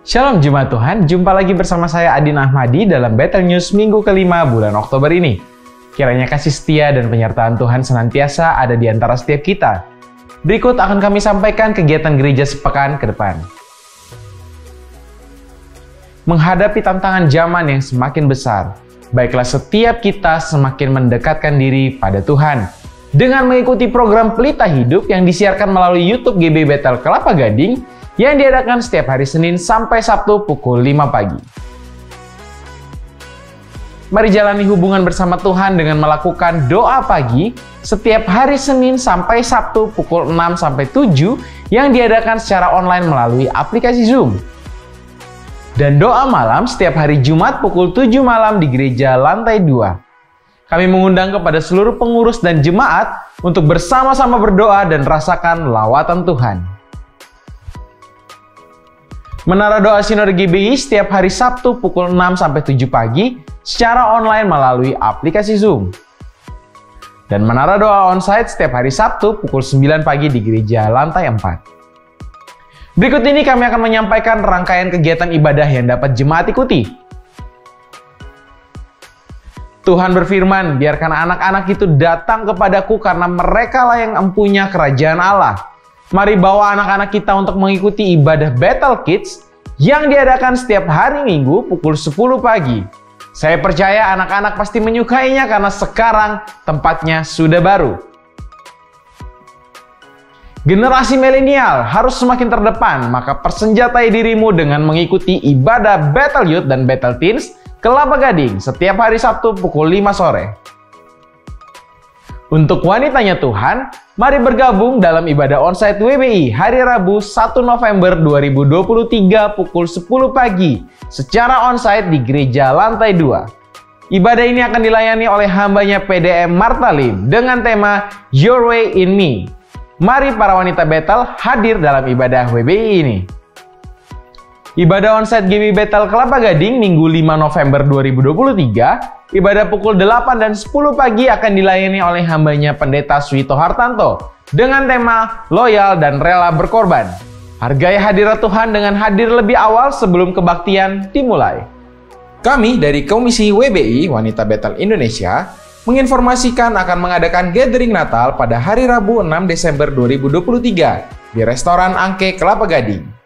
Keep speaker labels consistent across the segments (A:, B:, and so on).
A: Shalom Jemaat Tuhan, jumpa lagi bersama saya Adin Ahmadi dalam Battle News minggu kelima bulan Oktober ini. Kiranya kasih setia dan penyertaan Tuhan senantiasa ada di antara setiap kita. Berikut akan kami sampaikan kegiatan gereja sepekan ke depan. Menghadapi tantangan zaman yang semakin besar, baiklah setiap kita semakin mendekatkan diri pada Tuhan. Dengan mengikuti program Pelita Hidup yang disiarkan melalui YouTube GB Battle Kelapa Gading, yang diadakan setiap hari Senin sampai Sabtu pukul 5 pagi. Mari jalani hubungan bersama Tuhan dengan melakukan doa pagi setiap hari Senin sampai Sabtu pukul 6 sampai 7 yang diadakan secara online melalui aplikasi Zoom. Dan doa malam setiap hari Jumat pukul 7 malam di gereja lantai 2. Kami mengundang kepada seluruh pengurus dan jemaat untuk bersama-sama berdoa dan rasakan lawatan Tuhan. Menara Doa Sinode GBI setiap hari Sabtu pukul 6 sampai 7 pagi secara online melalui aplikasi Zoom. Dan Menara Doa Onsite setiap hari Sabtu pukul 9 pagi di gereja lantai 4. Berikut ini kami akan menyampaikan rangkaian kegiatan ibadah yang dapat jemaat ikuti. Tuhan berfirman, biarkan anak-anak itu datang kepadaku karena mereka lah yang empunya kerajaan Allah. Mari bawa anak-anak kita untuk mengikuti ibadah Battle Kids yang diadakan setiap hari Minggu pukul 10 pagi. Saya percaya anak-anak pasti menyukainya karena sekarang tempatnya sudah baru. Generasi milenial harus semakin terdepan, maka persenjatai dirimu dengan mengikuti ibadah Battle Youth dan Battle Teens Kelapa Gading setiap hari Sabtu pukul 5 sore. Untuk wanitanya Tuhan, mari bergabung dalam ibadah onsite WBI hari Rabu 1 November 2023 pukul 10 pagi secara onsite di gereja lantai 2. Ibadah ini akan dilayani oleh hambanya PDM Marta Lim dengan tema Your Way in Me. Mari para wanita Battle hadir dalam ibadah WBI ini. Ibadah onsite GB Battle Kelapa Gading Minggu 5 November 2023, ibadah pukul 8 dan 10 pagi akan dilayani oleh hambanya Pendeta Suito Hartanto dengan tema Loyal dan Rela Berkorban. Hargai hadirat Tuhan dengan hadir lebih awal sebelum kebaktian dimulai. Kami dari Komisi WBI Wanita Battle Indonesia menginformasikan akan mengadakan gathering Natal pada hari Rabu 6 Desember 2023 di Restoran Angke Kelapa Gading.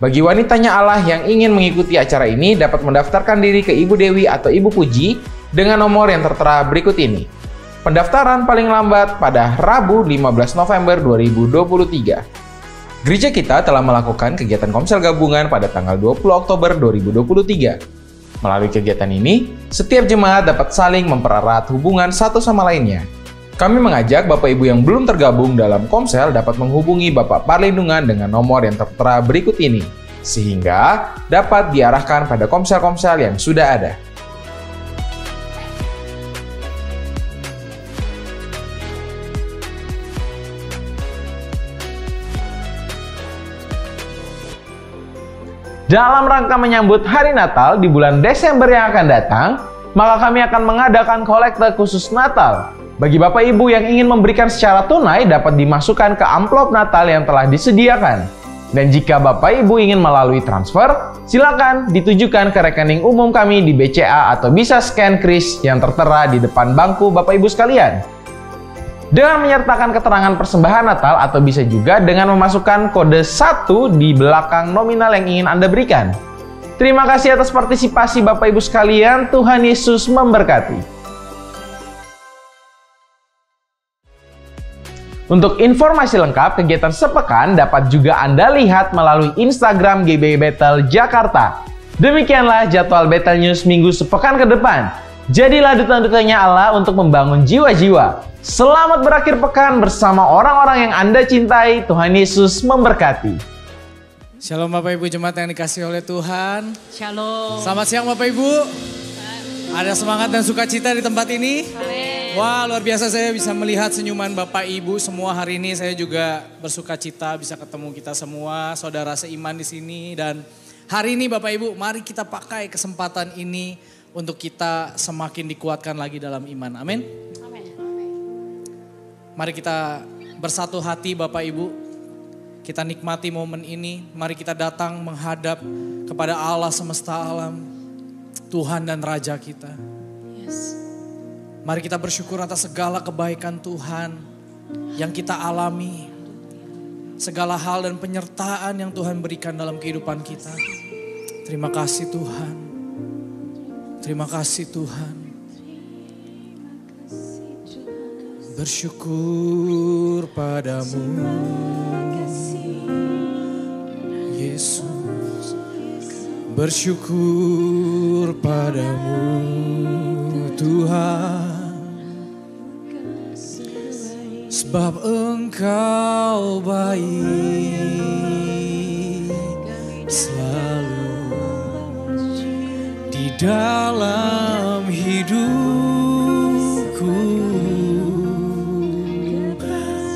A: Bagi wanitanya Allah yang ingin mengikuti acara ini dapat mendaftarkan diri ke Ibu Dewi atau Ibu Puji dengan nomor yang tertera berikut ini. Pendaftaran paling lambat pada Rabu 15 November 2023. Gereja kita telah melakukan kegiatan komsel gabungan pada tanggal 20 Oktober 2023. Melalui kegiatan ini, setiap jemaat dapat saling mempererat hubungan satu sama lainnya. Kami mengajak Bapak Ibu yang belum tergabung dalam komsel dapat menghubungi Bapak Parlindungan dengan nomor yang tertera berikut ini, sehingga dapat diarahkan pada komsel-komsel yang sudah ada. Dalam rangka menyambut hari Natal di bulan Desember yang akan datang, maka kami akan mengadakan kolekte khusus Natal. Bagi Bapak Ibu yang ingin memberikan secara tunai dapat dimasukkan ke amplop Natal yang telah disediakan. Dan jika Bapak Ibu ingin melalui transfer, silakan ditujukan ke rekening umum kami di BCA atau bisa scan kris yang tertera di depan bangku Bapak Ibu sekalian. Dengan menyertakan keterangan persembahan Natal atau bisa juga dengan memasukkan kode 1 di belakang nominal yang ingin Anda berikan. Terima kasih atas partisipasi Bapak Ibu sekalian. Tuhan Yesus memberkati. Untuk informasi lengkap kegiatan sepekan dapat juga Anda lihat melalui Instagram GB Battle Jakarta. Demikianlah jadwal Battle News minggu sepekan ke depan. Jadilah duta-dutanya Allah untuk membangun jiwa-jiwa. Selamat berakhir pekan bersama orang-orang yang Anda cintai. Tuhan Yesus memberkati.
B: Shalom Bapak Ibu jemaat yang dikasihi oleh Tuhan.
C: Shalom.
B: Selamat siang Bapak Ibu. Ada semangat dan sukacita di tempat ini.
C: Amin.
B: Wah, luar biasa saya bisa melihat senyuman Bapak Ibu semua hari ini. Saya juga bersukacita bisa ketemu kita semua, saudara seiman di sini. Dan hari ini Bapak Ibu, mari kita pakai kesempatan ini untuk kita semakin dikuatkan lagi dalam iman. Amin.
C: Amin.
B: Mari kita bersatu hati Bapak Ibu. Kita nikmati momen ini. Mari kita datang menghadap kepada Allah semesta alam. Tuhan dan Raja kita. Mari kita bersyukur atas segala kebaikan Tuhan yang kita alami. Segala hal dan penyertaan yang Tuhan berikan dalam kehidupan kita. Terima kasih Tuhan. Terima kasih Tuhan. Bersyukur padamu Yesus, bersyukur padamu Tuhan, sebab Engkau baik selalu di dalam hidupku.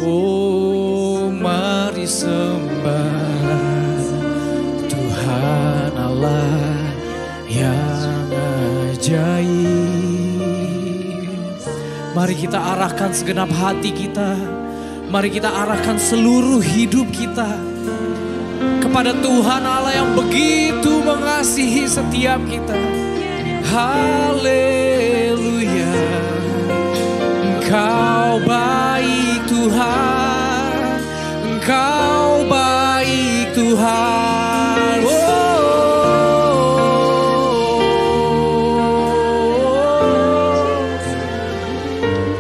B: Oh, mari sembah Tuhan Allah yang ajaib. Mari kita arahkan segenap hati kita. Mari kita arahkan seluruh hidup kita kepada Tuhan Allah yang begitu mengasihi setiap kita. Haleluya. Engkau baik Tuhan, Engkau baik Tuhan.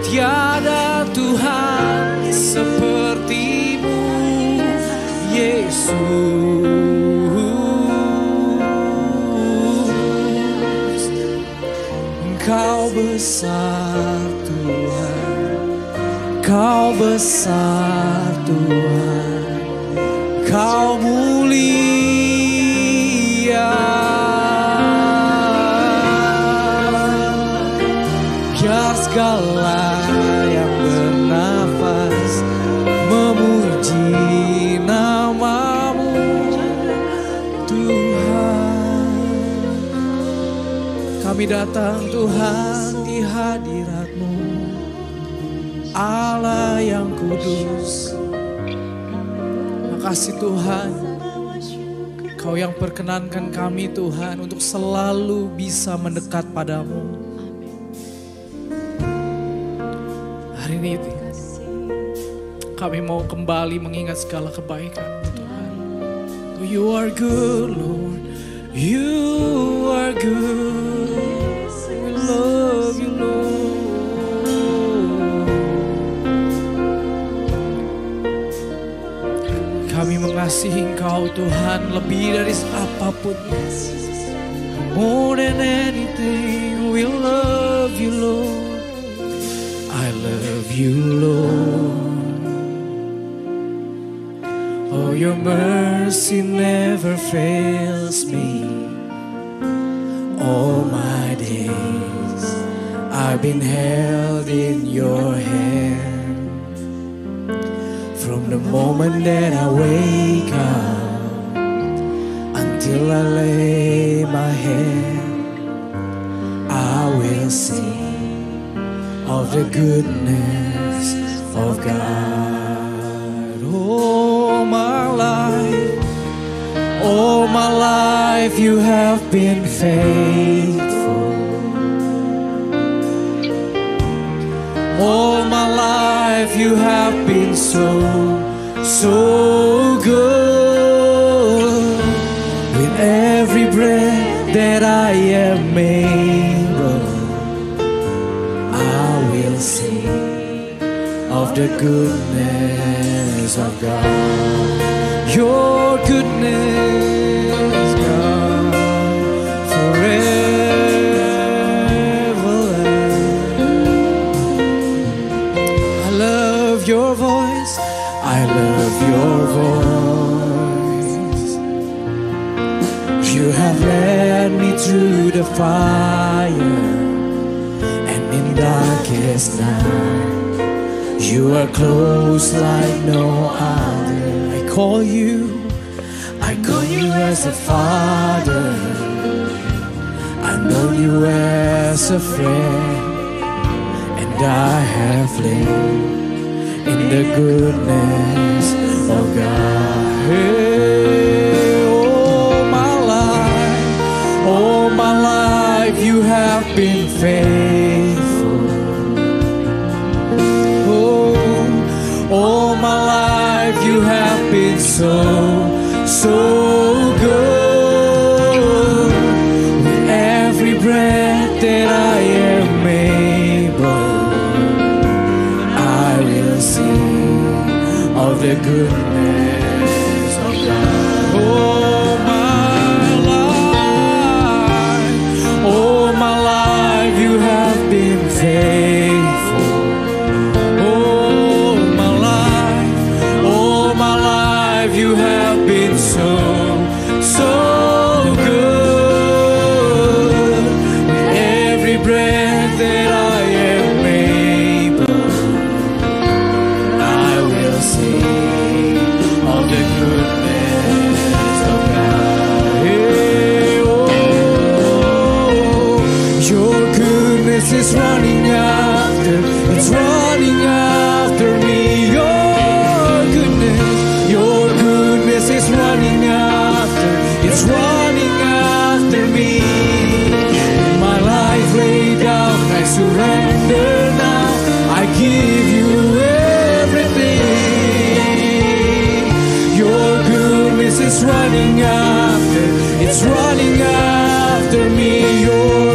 B: Tiada Tuhan sepertimu, Yesus. Engkau besar Tuhan, Kau besar Tuhan, Kau mulia. Biar segala yang bernafas memuji namamu Tuhan. Kami datang Tuhan di hadirat-Mu, Allah yang kudus. Makasih Tuhan, Kau yang perkenankan kami Tuhan untuk selalu bisa mendekat padamu. Hari ini kami mau kembali mengingat segala kebaikan Tuhan. You are good Lord, You are good. We love You Lord. Kami mengasihi Engkau Tuhan lebih dari apapun. More than anything, we love You Lord. I love You Lord. Oh, Your mercy never fails me. All my days I've been held in Your hand. From the moment that I wake up until I lay my head, I will sing of the goodness of God. All my life You have been faithful. All my life You have been so good. With every breath that I am able, I will sing of the goodness of God. Your goodness, God, forever. I love Your voice. I love Your voice. You have led me through the fire, and in darkest night, You are close like no other. I call You as a father. I know You as a friend, and I have lived in the goodness of God. Hey, all my life you have been faithful. Oh, all my life you have been so good. With every breath that I am able, I will sing of the goodness of God. All my life you have been faithful. All my life you have been so good. With every breath that I am able, I will sing of the goodness of God. Hey, oh, your goodness is running after, it's running after me. Your goodness is running after, it's running after me. My life laid down, I surrender now. I give you everything. Your goodness is running after, it's running after me. Your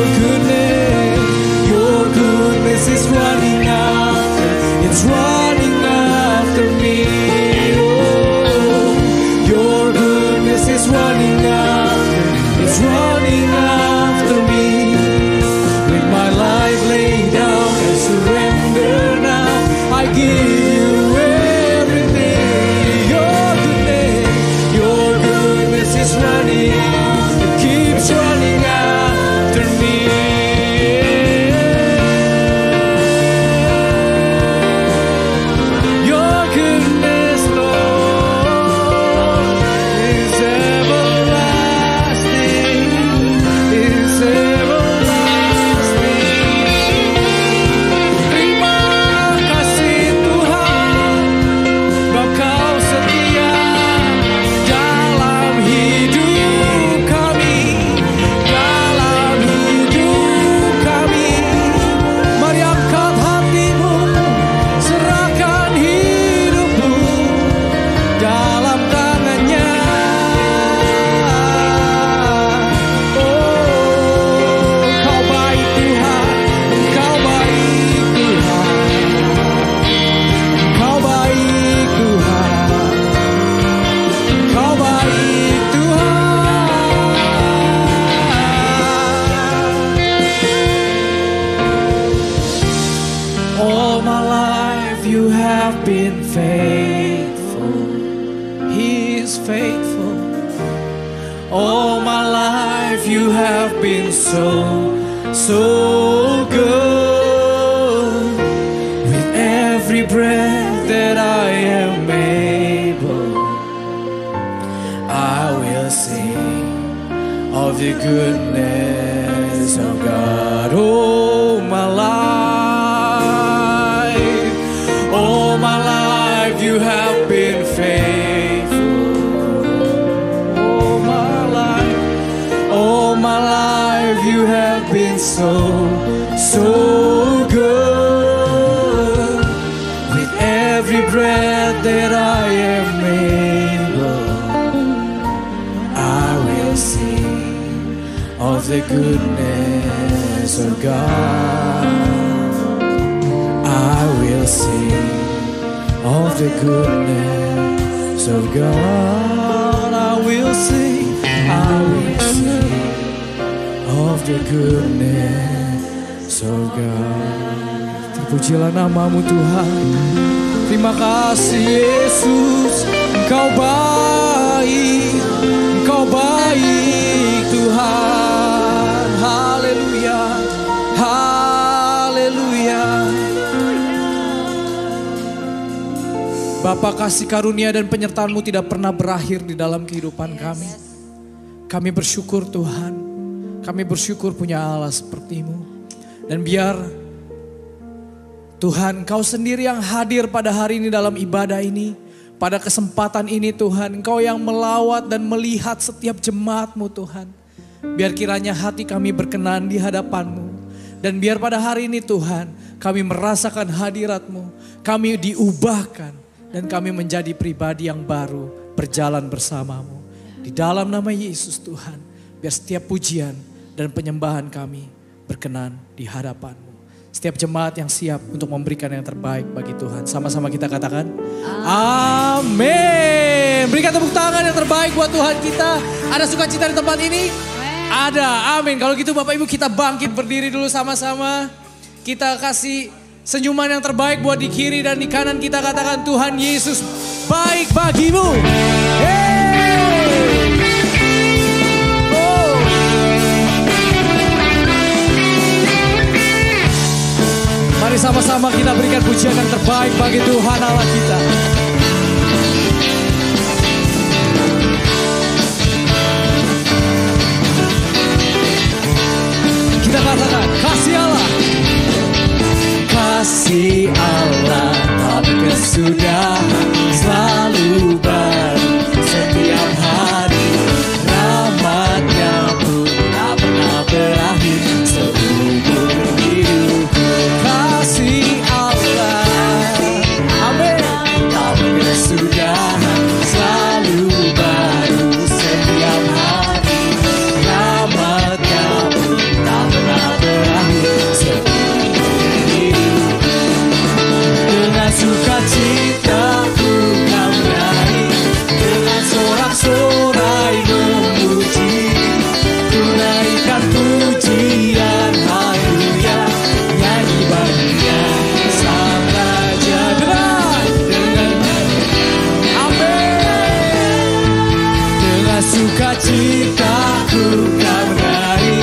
B: goodness is running after, it's running after me. It's running after, it's running after me. With my life laid down, I surrender now. I give you everything. Your goodness is running, it keeps running after me. Your goodness, Lord, is everlasting, is everlasting. Terima kasih Tuhan, Engkau setia dalam hidup kami, dalam hidup kami. Mari angkat hatimu, serahkan hidupmu dalam tangannya. Kau baik Tuhan, Kau baik Tuhan, Kau baik Tuhan, Kau baik Tuhan. All my life you have been faithful, He is faithful. All my life you have been so good. With every breath that I am able, I will sing of the goodness of God. All my life you have been faithful. All my life you have been so good. With every breath that I am able, I will sing of the goodness of God. I will sing of the goodness of God. I will sing of the goodness of God. Terpujilah namamu Tuhan. Terima kasih Yesus, Engkau baik, Engkau baik Tuhan. Haleluya, haleluya. Bapa, kasih karunia dan penyertaan-Mu tidak pernah berakhir di dalam kehidupan kami. Kami bersyukur Tuhan, kami bersyukur punya Allah seperti-Mu. Dan biar Tuhan, Engkau sendiri yang hadir pada hari ini dalam ibadah ini. Pada kesempatan ini Tuhan, Engkau yang melawat dan melihat setiap jemaat-Mu Tuhan. Biar kiranya hati kami berkenan di hadapan-Mu. Dan biar pada hari ini Tuhan, kami merasakan hadirat-Mu. Kami diubahkan dan kami menjadi pribadi yang baru berjalan bersama-Mu. Di dalam nama Yesus Tuhan, biar setiap pujian dan penyembahan kami berkenan di hadapan-Mu. Setiap jemaat yang siap untuk memberikan yang terbaik bagi Tuhan. Sama-sama kita katakan, amin. Berikan tepuk tangan yang terbaik buat Tuhan kita. Ada sukacita di tempat ini? Ada, amin. Kalau gitu Bapak Ibu kita bangkit berdiri dulu sama-sama. Kita kasih senyuman yang terbaik buat di kiri dan di kanan kita. Katakan, Tuhan Yesus baik bagimu. Mari sama-sama kita berikan pujian yang terbaik bagi Tuhan Allah kita. Kita katakan, kasih Allah. Kasih Allah tak berkesudahan, selalu baru setiap hari. Rahmat-Nya pun tak pernah berakhir seumur hidupku. Kasih Allah, amin, tak berkesudahan, selalu baru setiap hari. Rahmat-Nya pun tak pernah berakhir seumur hidupku. Dengan sukacitaku kau menari, dengan sorak-sorai memuji, tunaikan pujian haleluya, nyanyi baginya sang raja. Dengan amin, dengan sukacitaku kau menari,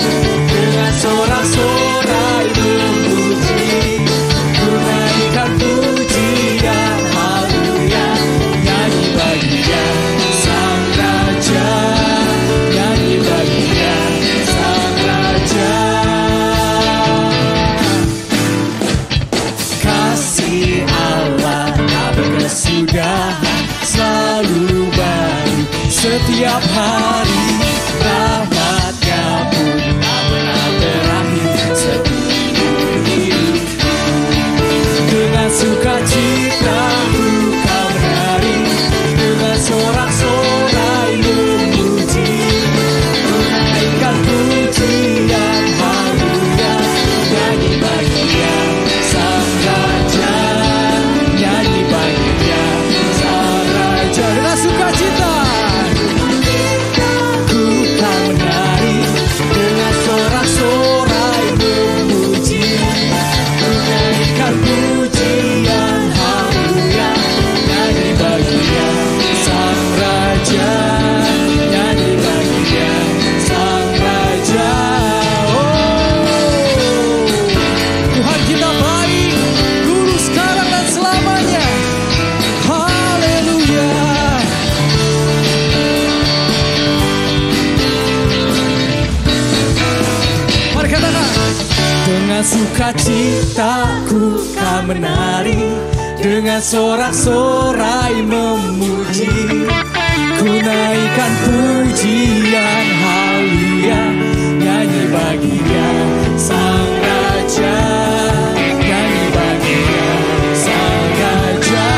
B: dengan sorak-sorai memuji, tunaikan pujian haleluya, nyanyi baginya sang raja, nyanyi baginya sang raja. Kasih Allah tak berkesudahan, selalu baru setiap hari. Rahmat-Nya pun tak pernah berakhir seumur hidupku. Dengan sukacitaku kau menari, dengan sorak-sorai memuji, tunaikan pujian haleluya, nyanyi baginya sang raja, nyanyi baginya sang raja. Dengan sukacita ku kau menari, dengan sorak-sorai memuji, tunaikan pujian haleluya, nyanyi baginya sang raja, nyanyi baginya sang raja. Oh, Tuhan kita baik dulu, sekarang dan selamanya. Haleluya. Mari katakan, dengan sukacitaku kau menari, dengan sorak-sorai memuji, ku naikkan pujian haleluya, nyanyi baginya sang raja, nyanyi baginya sang raja.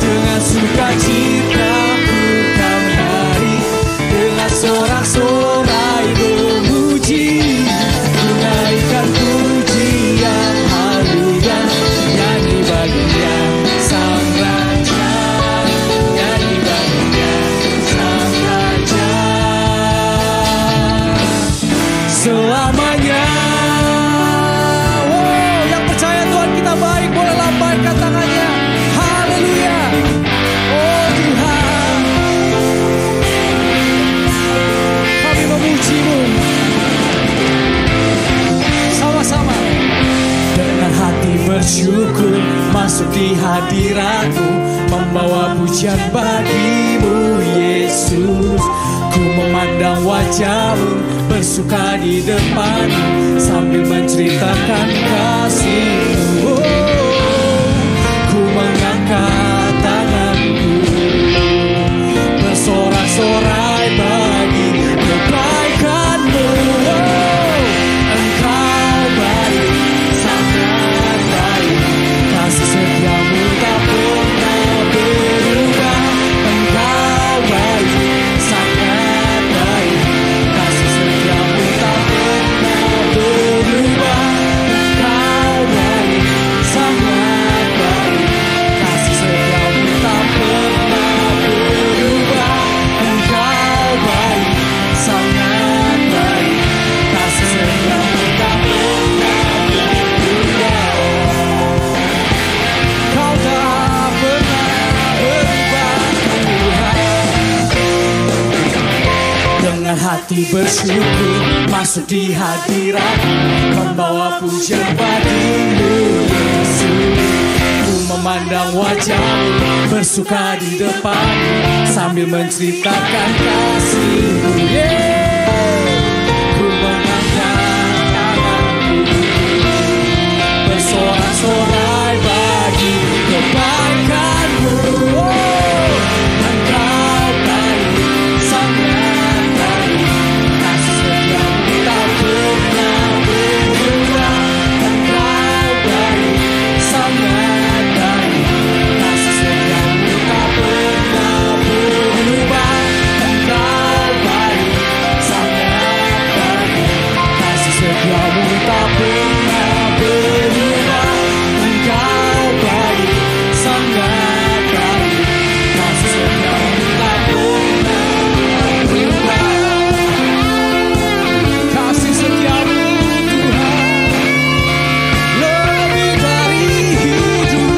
B: Dengan sukacitaku kau menari, dengan sorak-sorai memuji, ku naikkan pujian haleluya, nyanyi baginya sang raja, nyanyi baginya sang raja. Selamanya. Wow, yang percaya Tuhan kita baik boleh lambaikan tangannya. Haleluya. Oh Tuhan, kami memuji-Mu. Sama-sama. Dengan hati bersyukur masuk di hadirat-Mu, membawa pujian bagi-Mu Yesus. Ku memandang wajah-Mu, bersuka di depan-Mu, sambil menceritakan kasih-Mu. Oh. hati bersyukur masuk di hadirat, membawa pujian padamu Yesus. Ku memandang wajahmu, bersuka di depan, sambil menceritakan kasih-Mu. Ku mengangkat tanganku, bersorak-sorai bagi kebaikan-Mu. Engkau baik, sangat baik, kasih setiamu tak pernah berubah. Engkau baik, sangat baik, kasih setiamu tak pernah berubah. Engkau baik, sangat baik, kasih setiamu tak pernah berubah. Engkau baik, sangat baik, kasih setiamu tak pernah berubah. Kasih setiamu Tuhan lebih dari hidup.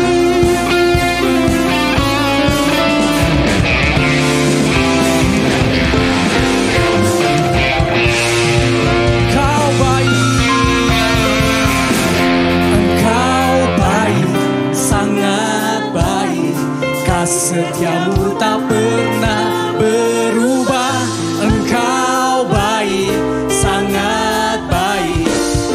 B: Engkau baik, sangat baik, kasih setiamu tak pernah berubah. Engkau baik, sangat baik,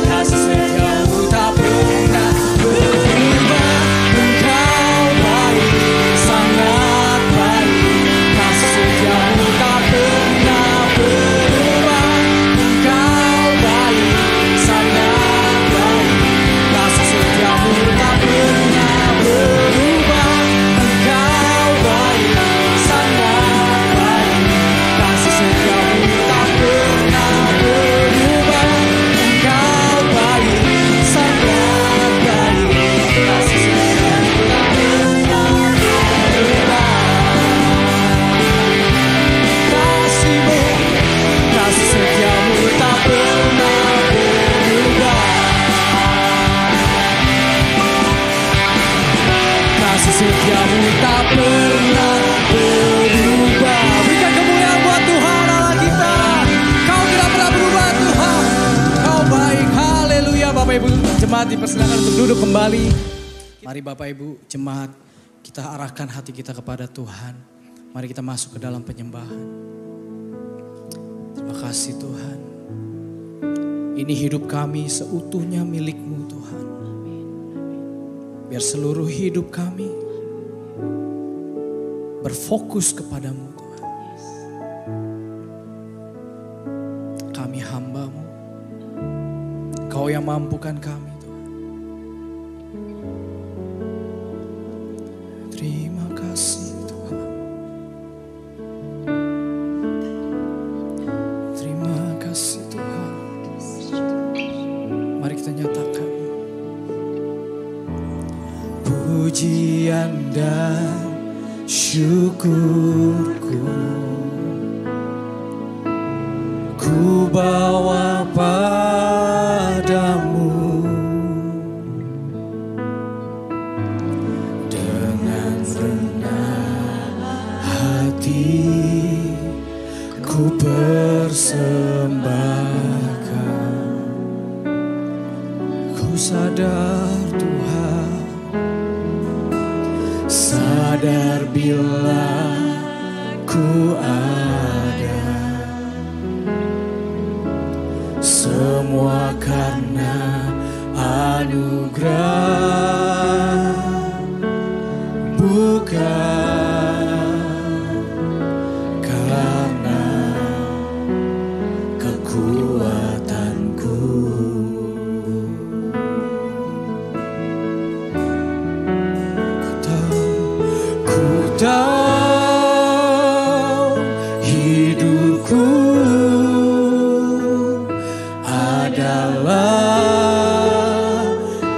B: kasih setiamu tak pernah berubah. Engkau baik, sangat baik, kasih setiamu tak pernah berubah. Engkau baik, sangat baik, kasih setiamu tak pernah berubah. Engkau baik, sangat baik, kasih setiamu tak pernah berubah. Engkau baik, sangat baik, kasih setiamu tak pernah berubah. Kasih-Mu, kasih setiamu tak pernah berubah. Kasih setiamu tak pernah berubah. Berikan kemuliaan buat Tuhan Allah kita. Kau tidak pernah berubah Tuhan. Kau baik. Haleluya. Bapak Ibu jemaat dipersilakan untuk duduk kembali. Mari Bapak Ibu jemaat, kita arahkan hati kita kepada Tuhan. Mari kita masuk ke dalam penyembahan. Terima kasih Tuhan. Ini hidup kami seutuhnya milik-Mu Tuhan. Biar seluruh hidup kami berfokus kepadamu Tuhan. Kami hamba-Mu, Kau yang mampukan kami Tuhan. Terima kasih Tuhan. Terima kasih Tuhan. Mari kita nyatakan pujian dan syukurku ku bawa padamu, dengan rendah hati ku persembahkan. Ku sadar Tuhan, sadar bila ku ada, semua karena anugerah, bukan karena kekuatanku. Ku tahu hidupku adalah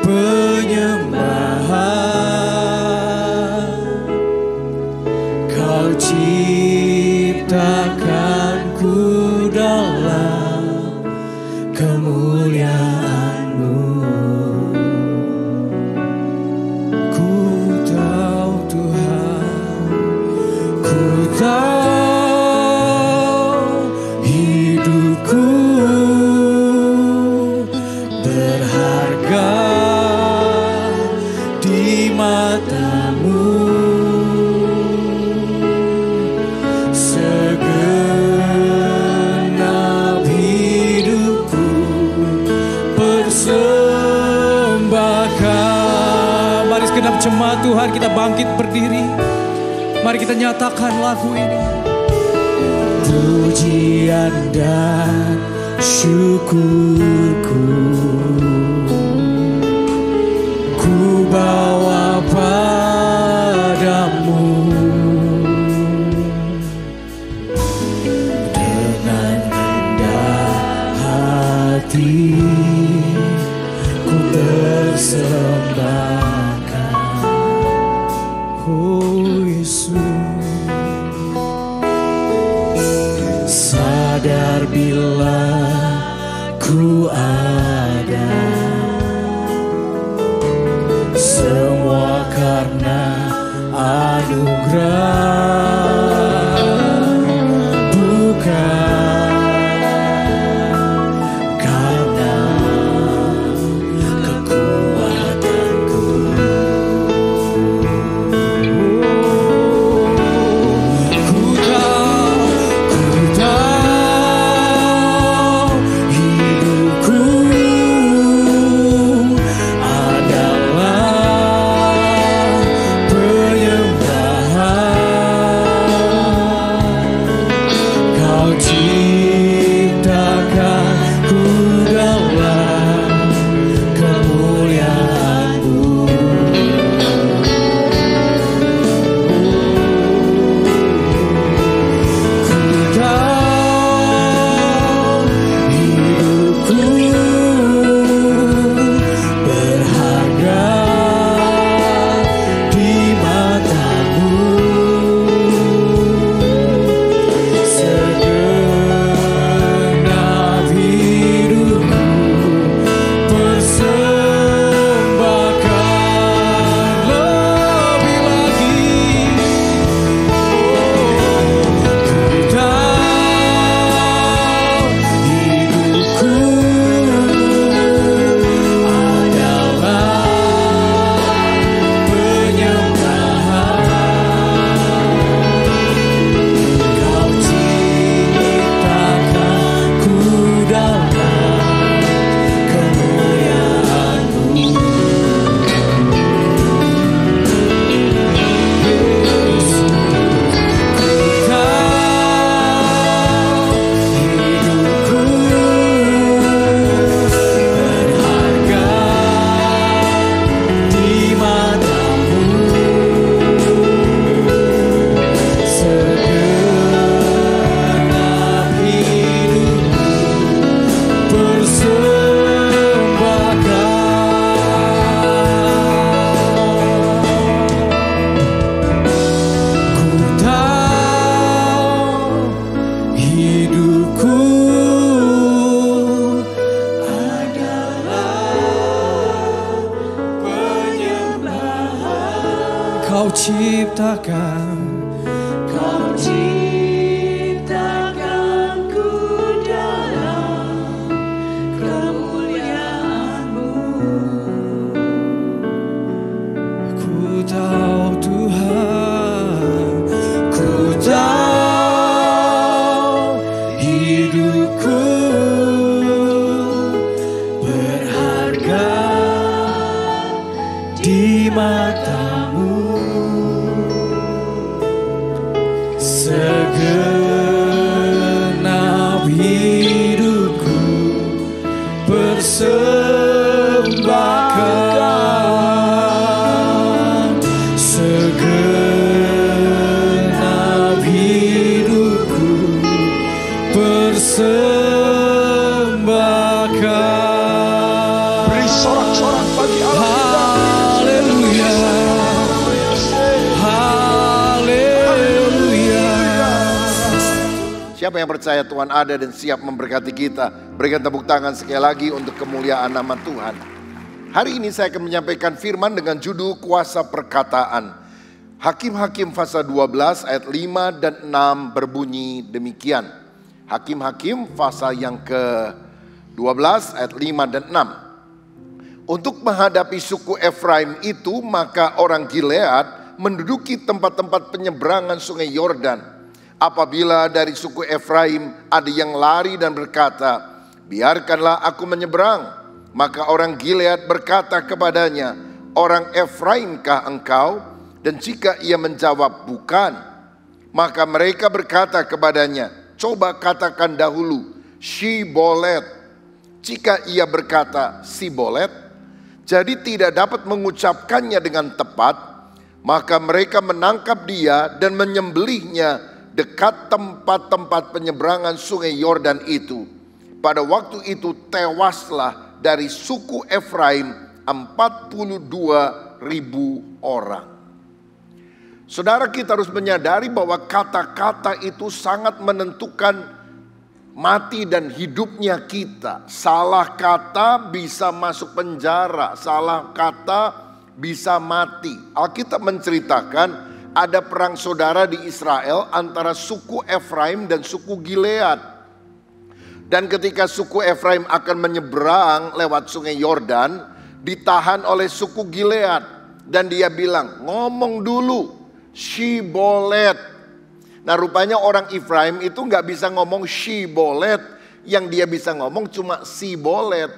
B: penyembahan. di matamu. Segenap hidupku persembahkan. Mari segenap jemaat Tuhan kita bangkit berdiri. Mari kita nyatakan lagu ini. Pujian dan syukurku ku bawa padamu. Dengan rendah hati ku persembahkan. Oh Yesus, sadar bila ku ada, semua karena anugerah, bukan karena kekuatanku. Ku tahu hidupku adalah penyembahan. Kau ciptakan ku dalam kemuliaan-Mu. Ku tahu hidupku berharga di mata-Mu. Segenap hidupku persembahkan lebih lagi. Ku tahu hidupku adalah penyembahan. Kau ciptakan ku dalam kemuliaan-Mu. Hidupku berharga di mata-Mu. Segenap hidupku persembahkan. Ku tahu hidupku adalah penyembahan. Kau ciptakan ku dalam kemuliaan-Mu. Ku tahu Tuhan, ku tahu hidupku berharga di mata-Mu. Segenap hidupku persembahkan. Segenap hidupku persembahkan.
C: Beri sorak-sorak bagi Allah kita.
B: Haleluya. Haleluya.
C: Siapa yang percaya Tuhan ada dan siap memberkati kita? Berikan tepuk tangan sekali lagi untuk kemuliaan nama Tuhan. Hari ini saya akan menyampaikan firman dengan judul kuasa perkataan. Hakim-Hakim pasal 12 ayat 5 dan 6 berbunyi demikian. Hakim-Hakim pasal yang ke-12 ayat 5 dan 6. Untuk menghadapi suku Efraim itu, maka orang Gilead menduduki tempat-tempat penyeberangan sungai Yordan. Apabila dari suku Efraim ada yang lari dan berkata, biarkanlah aku menyeberang, maka orang Gilead berkata kepadanya, orang Efraimkah engkau? Dan jika ia menjawab bukan, maka mereka berkata kepadanya, coba katakan dahulu Shibolet. Jika ia berkata Sibolet, jadi tidak dapat mengucapkannya dengan tepat, maka mereka menangkap dia dan menyembelihnya dekat tempat-tempat penyeberangan sungai Yordan itu. Pada waktu itu tewaslah dari suku Efraim 42.000 orang. Saudara, kita harus menyadari bahwa kata-kata itu sangat menentukan mati dan hidupnya kita. Salah kata bisa masuk penjara, salah kata bisa mati. Alkitab menceritakan ada perang saudara di Israel antara suku Efraim dan suku Gilead. Dan ketika suku Efraim akan menyeberang lewat sungai Yordan, ditahan oleh suku Gilead. Dan dia bilang, ngomong dulu, Shibolet. Nah, rupanya orang Efraim itu nggak bisa ngomong Shibolet, yang dia bisa ngomong cuma Sibolet.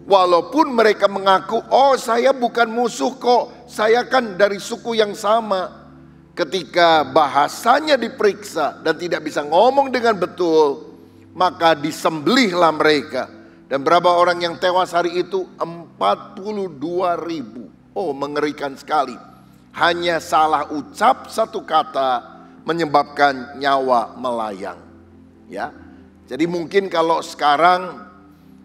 C: Walaupun mereka mengaku, oh saya bukan musuh kok, saya kan dari suku yang sama. Ketika bahasanya diperiksa dan tidak bisa ngomong dengan betul, maka disembelihlah mereka. Dan berapa orang yang tewas hari itu? 42.000. Oh, mengerikan sekali. Hanya salah ucap satu kata menyebabkan nyawa melayang. Ya. Jadi mungkin kalau sekarang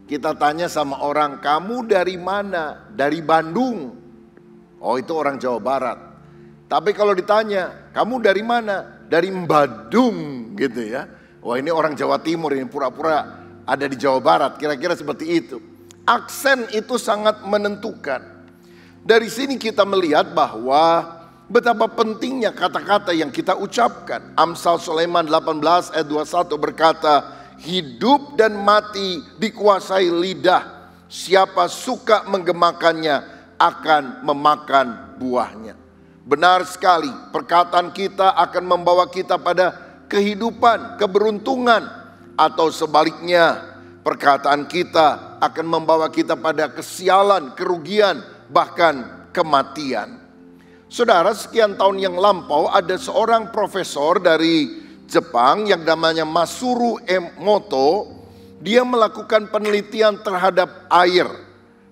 C: kita tanya sama orang, kamu dari mana? Dari Bandung. Oh, itu orang Jawa Barat. Tapi kalau ditanya, kamu dari mana? Dari Badung gitu ya. Wah, ini orang Jawa Timur, ini pura-pura ada di Jawa Barat. Kira-kira seperti itu. Aksen itu sangat menentukan. Dari sini kita melihat bahwa betapa pentingnya kata-kata yang kita ucapkan. Amsal Sulaiman 18 ayat 21 berkata, hidup dan mati dikuasai lidah. Siapa suka menggemakannya akan memakan buahnya. Benar sekali, perkataan kita akan membawa kita pada kehidupan, keberuntungan. Atau sebaliknya, perkataan kita akan membawa kita pada kesialan, kerugian, bahkan kematian. Saudara, sekian tahun yang lampau ada seorang profesor dari Jepang yang namanya Masaru Emoto. Dia melakukan penelitian terhadap air.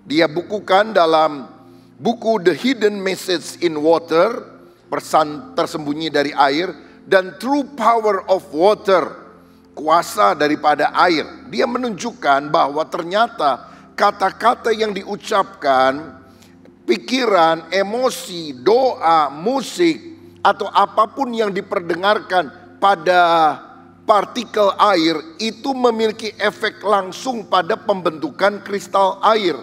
C: Dia bukukan dalam buku The Hidden Message in Water, pesan tersembunyi dari air, dan True Power of Water, kuasa daripada air. Dia menunjukkan bahwa ternyata kata-kata yang diucapkan, pikiran, emosi, doa, musik, atau apapun yang diperdengarkan pada partikel air itu memiliki efek langsung pada pembentukan kristal air.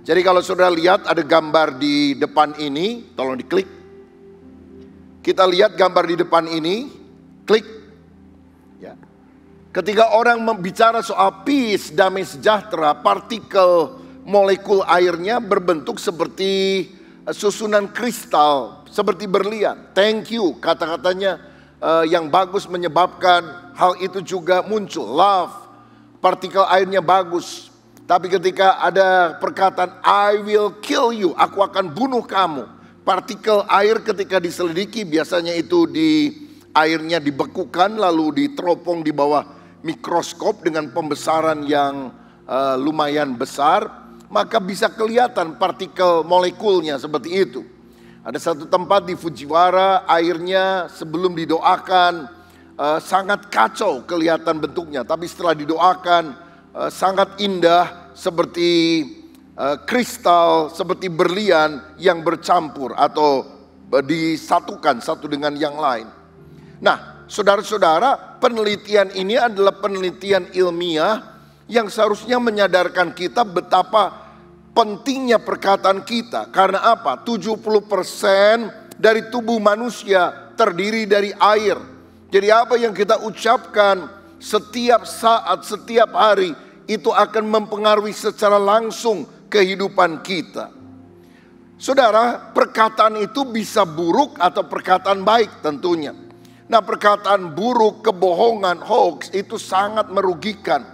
C: Jadi kalau saudara lihat ada gambar di depan ini, tolong diklik. Kita lihat gambar di depan ini, klik. Ya. Ketika orang bicara soal peace, damai sejahtera, partikel molekul airnya berbentuk seperti susunan kristal, seperti berlian. Thank you, kata-katanya yang bagus menyebabkan hal itu juga muncul. Love, partikel airnya bagus. Tapi ketika ada perkataan I will kill you, aku akan bunuh kamu. Partikel air ketika diselidiki biasanya itu airnya dibekukan lalu diteropong di bawah mikroskop dengan pembesaran yang lumayan besar. Maka bisa kelihatan partikel molekulnya seperti itu. Ada satu tempat di Fujiwara, airnya sebelum didoakan sangat kacau kelihatan bentuknya. Tapi setelah didoakan sangat indah seperti kristal, seperti berlian yang bercampur atau disatukan satu dengan yang lain. Nah, saudara-saudara, penelitian ini adalah penelitian ilmiah yang seharusnya menyadarkan kita betapa pentingnya perkataan kita. Karena apa? 70% dari tubuh manusia terdiri dari air. Jadi apa yang kita ucapkan setiap saat, setiap hari, itu akan mempengaruhi secara langsung kehidupan kita. Saudara, perkataan itu bisa buruk atau perkataan baik tentunya. Nah, perkataan buruk, kebohongan, hoax itu sangat merugikan.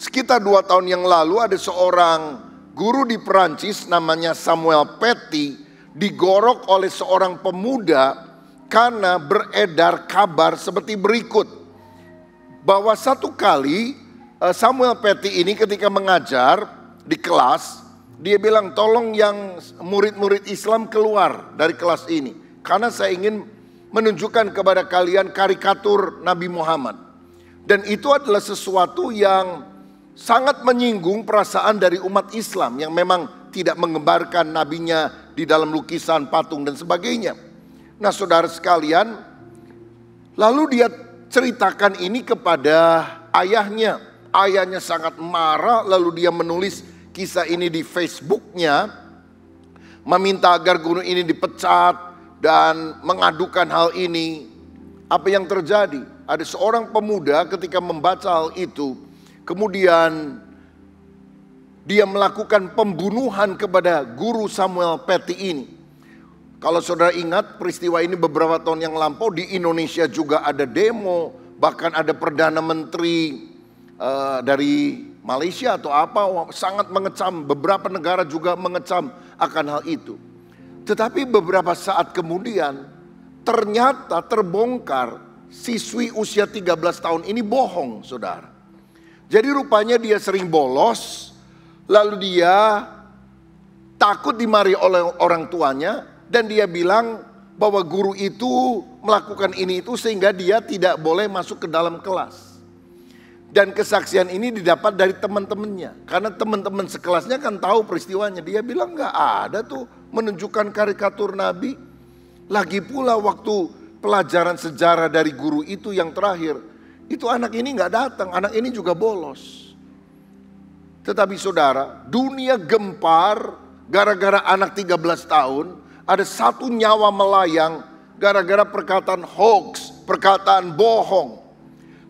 C: Sekitar 2 tahun yang lalu ada seorang guru di Perancis namanya Samuel Paty digorok oleh seorang pemuda karena beredar kabar seperti berikut. Bahwa satu kali Samuel Paty ini ketika mengajar di kelas, dia bilang tolong yang murid-murid Islam keluar dari kelas ini. Karena saya ingin menunjukkan kepada kalian karikatur Nabi Muhammad. Dan itu adalah sesuatu yang sangat menyinggung perasaan dari umat Islam yang memang tidak menggambarkan nabinya di dalam lukisan, patung dan sebagainya. Nah, saudara sekalian, lalu dia ceritakan ini kepada ayahnya. Ayahnya sangat marah, lalu dia menulis kisah ini di Facebooknya, meminta agar guru ini dipecat dan mengadukan hal ini. Apa yang terjadi? Ada seorang pemuda ketika membaca hal itu, kemudian dia melakukan pembunuhan kepada guru Samuel Paty ini. Kalau saudara ingat peristiwa ini beberapa tahun yang lampau di Indonesia juga ada demo, bahkan ada Perdana Menteri dari Malaysia atau apa sangat mengecam, beberapa negara juga mengecam akan hal itu. Tetapi beberapa saat kemudian ternyata terbongkar siswi usia 13 tahun ini bohong, saudara. Jadi rupanya dia sering bolos, lalu dia takut dimarahi oleh orang tuanya dan dia bilang bahwa guru itu melakukan ini itu sehingga dia tidak boleh masuk ke dalam kelas. Dan kesaksian ini didapat dari teman-temannya. Karena teman-teman sekelasnya kan tahu peristiwanya. Dia bilang gak ada tuh menunjukkan karikatur Nabi. Lagi pula waktu pelajaran sejarah dari guru itu yang terakhir. Itu anak ini gak datang, anak ini juga bolos. Tetapi saudara, dunia gempar gara-gara anak 13 tahun. Ada satu nyawa melayang gara-gara perkataan hoax, perkataan bohong.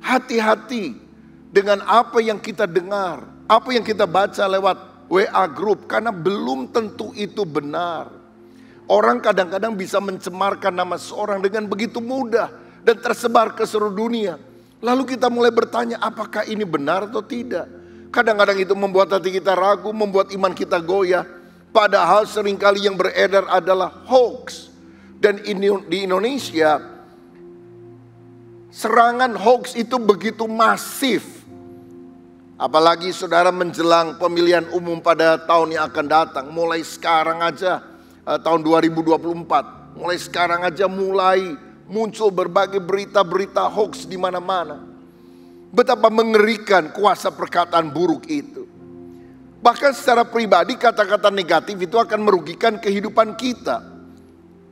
C: Hati-hati dengan apa yang kita dengar, apa yang kita baca lewat WA group, karena belum tentu itu benar. Orang kadang-kadang bisa mencemarkan nama seorang dengan begitu mudah dan tersebar ke seluruh dunia. Lalu kita mulai bertanya, apakah ini benar atau tidak? Kadang-kadang itu membuat hati kita ragu, membuat iman kita goyah. Padahal seringkali yang beredar adalah hoax. Dan di Indonesia, serangan hoax itu begitu masif. Apalagi saudara menjelang pemilihan umum pada tahun yang akan datang. Mulai sekarang aja tahun 2024. Mulai sekarang aja mulai muncul berbagai berita-berita hoax di mana-mana. Betapa mengerikan kuasa perkataan buruk itu. Bahkan secara pribadi kata-kata negatif itu akan merugikan kehidupan kita.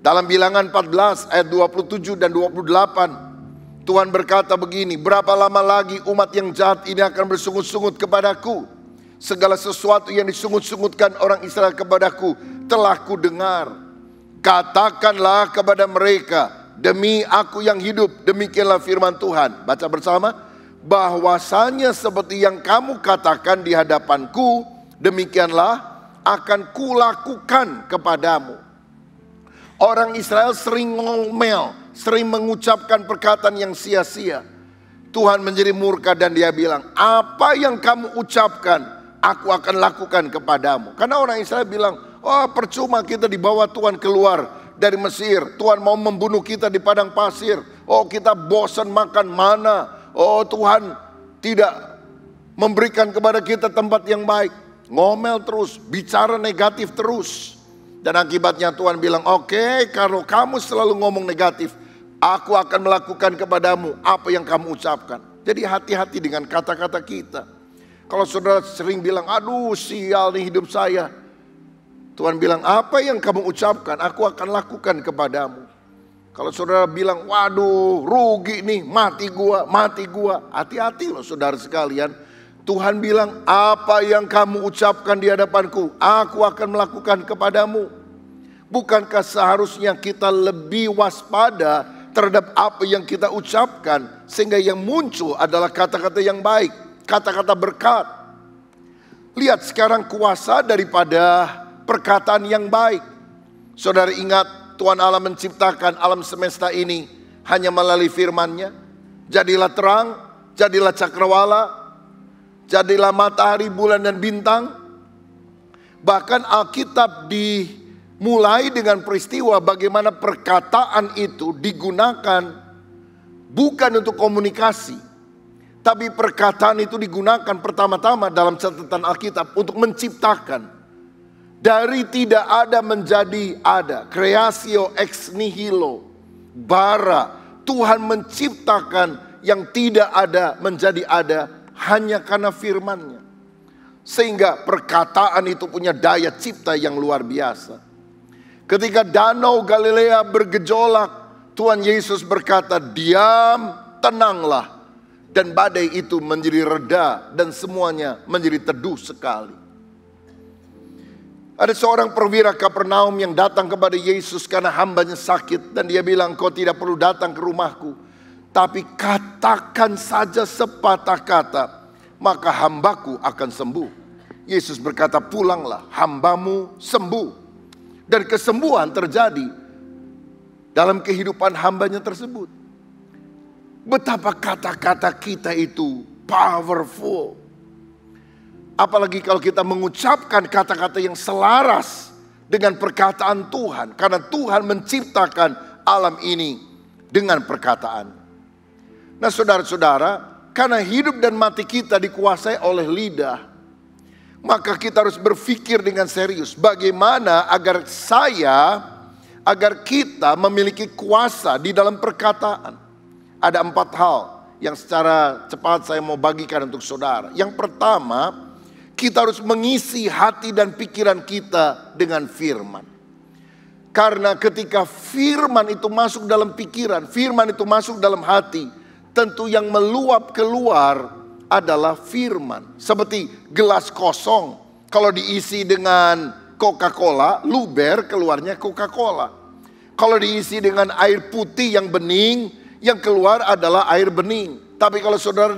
C: Dalam Bilangan 14 ayat 27 dan 28. Tuhan berkata begini, berapa lama lagi umat yang jahat ini akan bersungut-sungut kepadaku? Segala sesuatu yang disungut-sungutkan orang Israel kepadaku telah ku dengar. Katakanlah kepada mereka, demi aku yang hidup, demikianlah firman Tuhan. Baca bersama, bahwasanya seperti yang kamu katakan di hadapanku, demikianlah akan kulakukan kepadamu. Orang Israel sering ngomel, sering mengucapkan perkataan yang sia-sia. Tuhan menjadi murka dan dia bilang, apa yang kamu ucapkan, aku akan lakukan kepadamu. Karena orang Israel bilang, oh percuma kita dibawa Tuhan keluar dari Mesir. Tuhan mau membunuh kita di padang pasir. Oh kita bosan makan mana. Oh Tuhan tidak memberikan kepada kita tempat yang baik. Ngomel terus, bicara negatif terus. Dan akibatnya Tuhan bilang, oke, kalau kamu selalu ngomong negatif, aku akan melakukan kepadamu apa yang kamu ucapkan. Jadi hati-hati dengan kata-kata kita. Kalau saudara sering bilang, aduh sial nih hidup saya. Tuhan bilang, apa yang kamu ucapkan, aku akan lakukan kepadamu. Kalau saudara bilang, waduh rugi nih, mati gua. Hati-hati loh saudara sekalian. Tuhan bilang, apa yang kamu ucapkan di hadapanku, aku akan melakukan kepadamu. Bukankah seharusnya kita lebih waspada terhadap apa yang kita ucapkan, sehingga yang muncul adalah kata-kata yang baik, kata-kata berkat. Lihat sekarang kuasa daripada perkataan yang baik. Saudara ingat Tuhan Allah menciptakan alam semesta ini hanya melalui firman-Nya. Jadilah terang, jadilah cakrawala, jadilah matahari, bulan dan bintang. Bahkan Alkitab dimulai dengan peristiwa bagaimana perkataan itu digunakan bukan untuk komunikasi. Tapi perkataan itu digunakan pertama-tama dalam catatan Alkitab untuk menciptakan. Dari tidak ada menjadi ada. Creatio ex nihilo. Bara. Tuhan menciptakan yang tidak ada menjadi ada hanya karena firman-Nya. Sehingga perkataan itu punya daya cipta yang luar biasa. Ketika danau Galilea bergejolak, Tuhan Yesus berkata, diam, tenanglah. Dan badai itu menjadi reda dan semuanya menjadi teduh sekali. Ada seorang perwira Kapernaum yang datang kepada Yesus karena hambanya sakit. Dan dia bilang, kau tidak perlu datang ke rumahku. Tapi katakan saja sepatah kata, maka hambaku akan sembuh. Yesus berkata, pulanglah, hambamu sembuh. Dan kesembuhan terjadi dalam kehidupan hambanya tersebut. Betapa kata-kata kita itu powerful. Apalagi kalau kita mengucapkan kata-kata yang selaras dengan perkataan Tuhan. Karena Tuhan menciptakan alam ini dengan perkataan. Nah saudara-saudara, karena hidup dan mati kita dikuasai oleh lidah, maka kita harus berpikir dengan serius. Bagaimana agar kita memiliki kuasa di dalam perkataan. Ada 4 hal yang secara cepat saya mau bagikan untuk saudara. Yang pertama, kita harus mengisi hati dan pikiran kita dengan firman. Karena ketika firman itu masuk dalam pikiran, firman itu masuk dalam hati, tentu yang meluap keluar adalah firman. Seperti gelas kosong, kalau diisi dengan Coca-Cola, luber keluarnya Coca-Cola. Kalau diisi dengan air putih yang bening, yang keluar adalah air bening. Tapi kalau saudara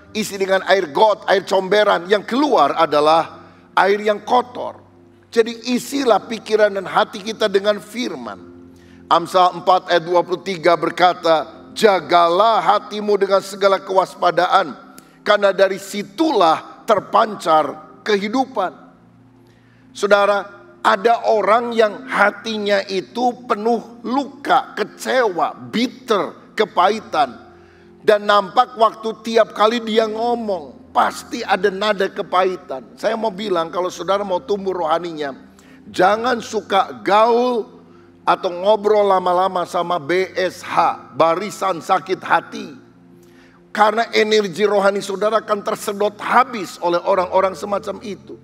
C: isi dengan air got, air comberan, yang keluar adalah air yang kotor. Jadi isilah pikiran dan hati kita dengan firman. Amsal 4 ayat 23 berkata, jagalah hatimu dengan segala kewaspadaan, karena dari situlah terpancar kehidupan. Saudara, ada orang yang hatinya itu penuh luka, kecewa, bitter, kepahitan. Dan nampak waktu tiap kali dia ngomong, pasti ada nada kepahitan. Saya mau bilang, kalau saudara mau tumbuh rohaninya, jangan suka gaul atau ngobrol lama-lama sama BSH, barisan sakit hati. Karena energi rohani saudara akan tersedot habis oleh orang-orang semacam itu.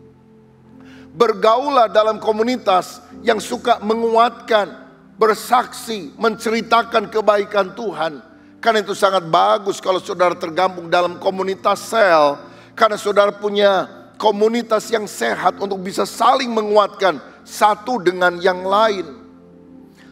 C: Bergaulah dalam komunitas yang suka menguatkan, bersaksi, menceritakan kebaikan Tuhan. Karena itu sangat bagus kalau saudara tergabung dalam komunitas sel. Karena saudara punya komunitas yang sehat untuk bisa saling menguatkan satu dengan yang lain.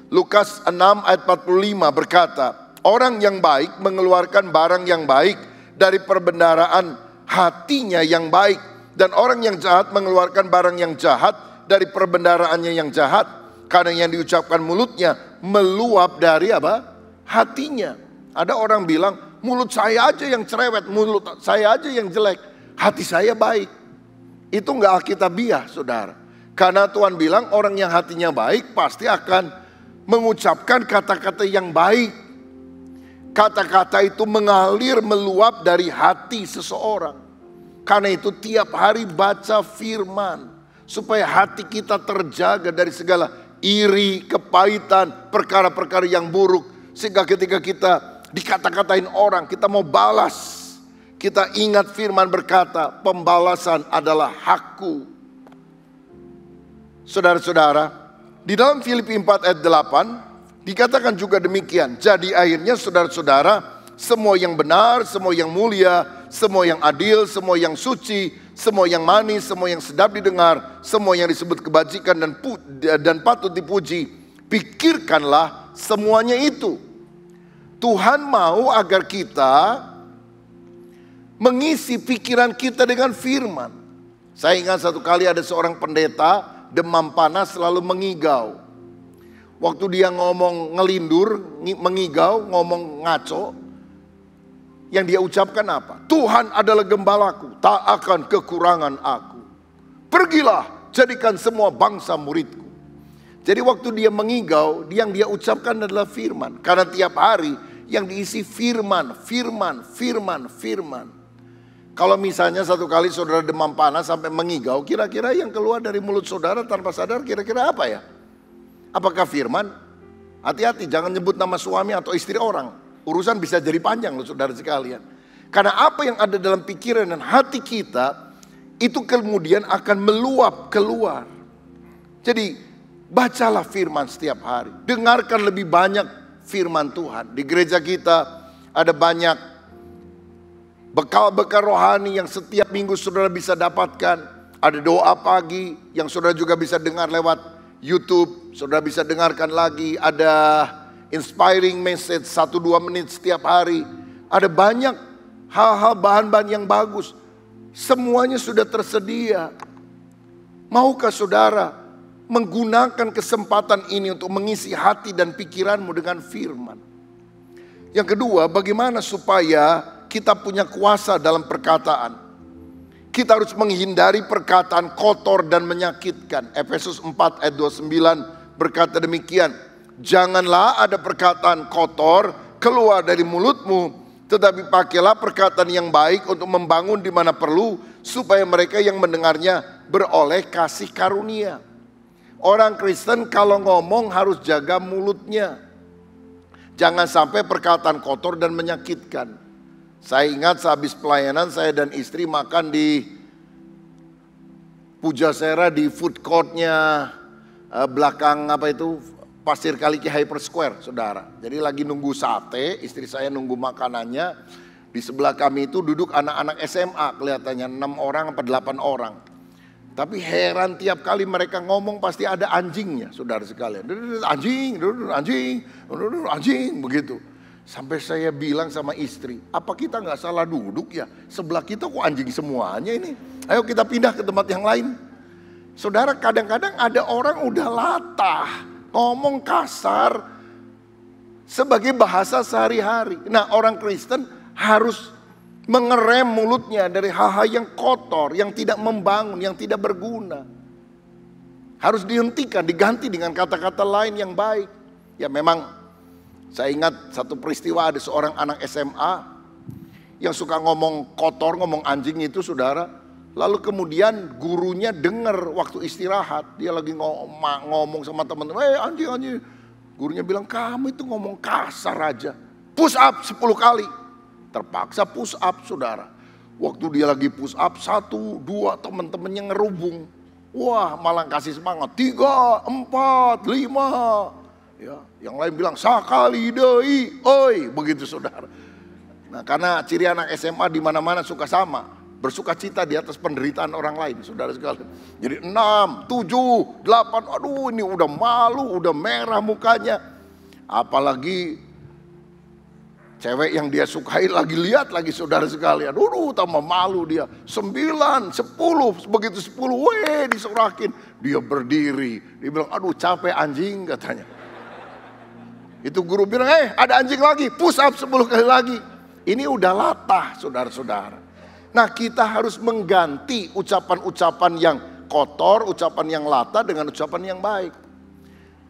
C: Lukas 6 ayat 45 berkata, orang yang baik mengeluarkan barang yang baik dari perbendaharaan hatinya yang baik. Dan orang yang jahat mengeluarkan barang yang jahat dari perbendaharaannya yang jahat. Karena yang diucapkan mulutnya meluap dari apa? Hatinya. Ada orang bilang, mulut saya aja yang cerewet, mulut saya aja yang jelek, hati saya baik. Itu enggak alkitabiah, saudara. Karena Tuhan bilang orang yang hatinya baik pasti akan mengucapkan kata-kata yang baik. Kata-kata itu mengalir, meluap dari hati seseorang. Karena itu tiap hari baca firman, supaya hati kita terjaga dari segala iri, kepahitan, perkara-perkara yang buruk. Sehingga ketika kita dikata-katain orang, kita mau balas, kita ingat firman berkata, pembalasan adalah hakku. Saudara-saudara, di dalam Filipi 4 ayat 8 dikatakan juga demikian. Jadi akhirnya saudara-saudara, semua yang benar, semua yang mulia, semua yang adil, semua yang suci, semua yang manis, semua yang sedap didengar, semua yang disebut kebajikan dan patut dipuji, pikirkanlah semuanya itu. Tuhan mau agar kita mengisi pikiran kita dengan firman. Saya ingat satu kali ada seorang pendeta demam panas selalu mengigau. Waktu dia ngomong ngelindur, mengigau, ngomong ngaco, yang dia ucapkan apa? Tuhan adalah gembalaku, tak akan kekurangan aku. Pergilah, jadikan semua bangsa muridku. Jadi waktu dia mengigau, yang dia ucapkan adalah firman. Karena tiap hari yang diisi firman, firman, firman, firman. Kalau misalnya satu kali saudara demam panas sampai mengigau, kira-kira yang keluar dari mulut saudara tanpa sadar kira-kira apa ya? Apakah firman? Hati-hati, jangan nyebut nama suami atau istri orang. Urusan bisa jadi panjang loh saudara sekalian. Karena apa yang ada dalam pikiran dan hati kita, itu kemudian akan meluap keluar. Jadi bacalah firman setiap hari. Dengarkan lebih banyak firman Tuhan. Di gereja kita ada banyak bekal-bekal rohani yang setiap minggu saudara bisa dapatkan. Ada doa pagi yang saudara juga bisa dengar lewat YouTube. Saudara bisa dengarkan lagi. Ada inspiring message 1-2 menit setiap hari. Ada banyak hal-hal bahan-bahan yang bagus. Semuanya sudah tersedia. Maukah saudara menggunakan kesempatan ini untuk mengisi hati dan pikiranmu dengan firman? Yang kedua, bagaimana supaya kita punya kuasa dalam perkataan? Kita harus menghindari perkataan kotor dan menyakitkan. Efesus 4 ayat 29 berkata demikian. Janganlah ada perkataan kotor keluar dari mulutmu, tetapi pakailah perkataan yang baik untuk membangun di mana perlu, supaya mereka yang mendengarnya beroleh kasih karunia. Orang Kristen kalau ngomong harus jaga mulutnya. Jangan sampai perkataan kotor dan menyakitkan. Saya ingat sehabis pelayanan saya dan istri makan di Pujasera di food courtnya belakang apa itu Pasir Kaliki Hyper Square, saudara. Jadi lagi nunggu sate, istri saya nunggu makanannya. Di sebelah kami itu duduk anak-anak SMA, kelihatannya 6 orang atau 8 orang. Tapi heran tiap kali mereka ngomong pasti ada anjingnya, saudara sekalian. Anjing, anjing, anjing, begitu. Sampai saya bilang sama istri, apa kita nggak salah duduk ya? Sebelah kita kok anjing semuanya ini. Ayo kita pindah ke tempat yang lain. Saudara, kadang-kadang ada orang udah latah, ngomong kasar sebagai bahasa sehari-hari. Nah, orang Kristen harus mengerem mulutnya dari hal-hal yang kotor, yang tidak membangun, yang tidak berguna. Harus dihentikan, diganti dengan kata-kata lain yang baik. Ya memang saya ingat satu peristiwa, ada seorang anak SMA yang suka ngomong kotor, ngomong anjing itu, saudara. Lalu kemudian gurunya dengar waktu istirahat, dia lagi ngomong sama teman-teman, anjing, anjing. Gurunya bilang, kamu itu ngomong kasar aja. Push up 10 kali. Terpaksa push up, saudara. Waktu dia lagi push up, 1, 2 teman-temannya ngerubung. Wah, malah kasih semangat. 3, 4, 5. Ya, yang lain bilang sakali deui, oi, begitu saudara. Nah, karena ciri anak SMA di mana-mana suka sama, bersuka cita di atas penderitaan orang lain, saudara sekalian. Jadi 6, 7, 8, aduh ini udah malu, udah merah mukanya. Apalagi cewek yang dia sukai lagi lihat lagi, saudara sekalian. Aduh, tambah malu dia. 9, 10, begitu 10, disorakin. Dia berdiri, dia bilang, aduh capek anjing katanya. Itu guru bilang, ada anjing lagi, push up 10 kali lagi. Ini udah latah, saudara-saudara. Nah, kita harus mengganti ucapan-ucapan yang kotor, ucapan yang latah dengan ucapan yang baik.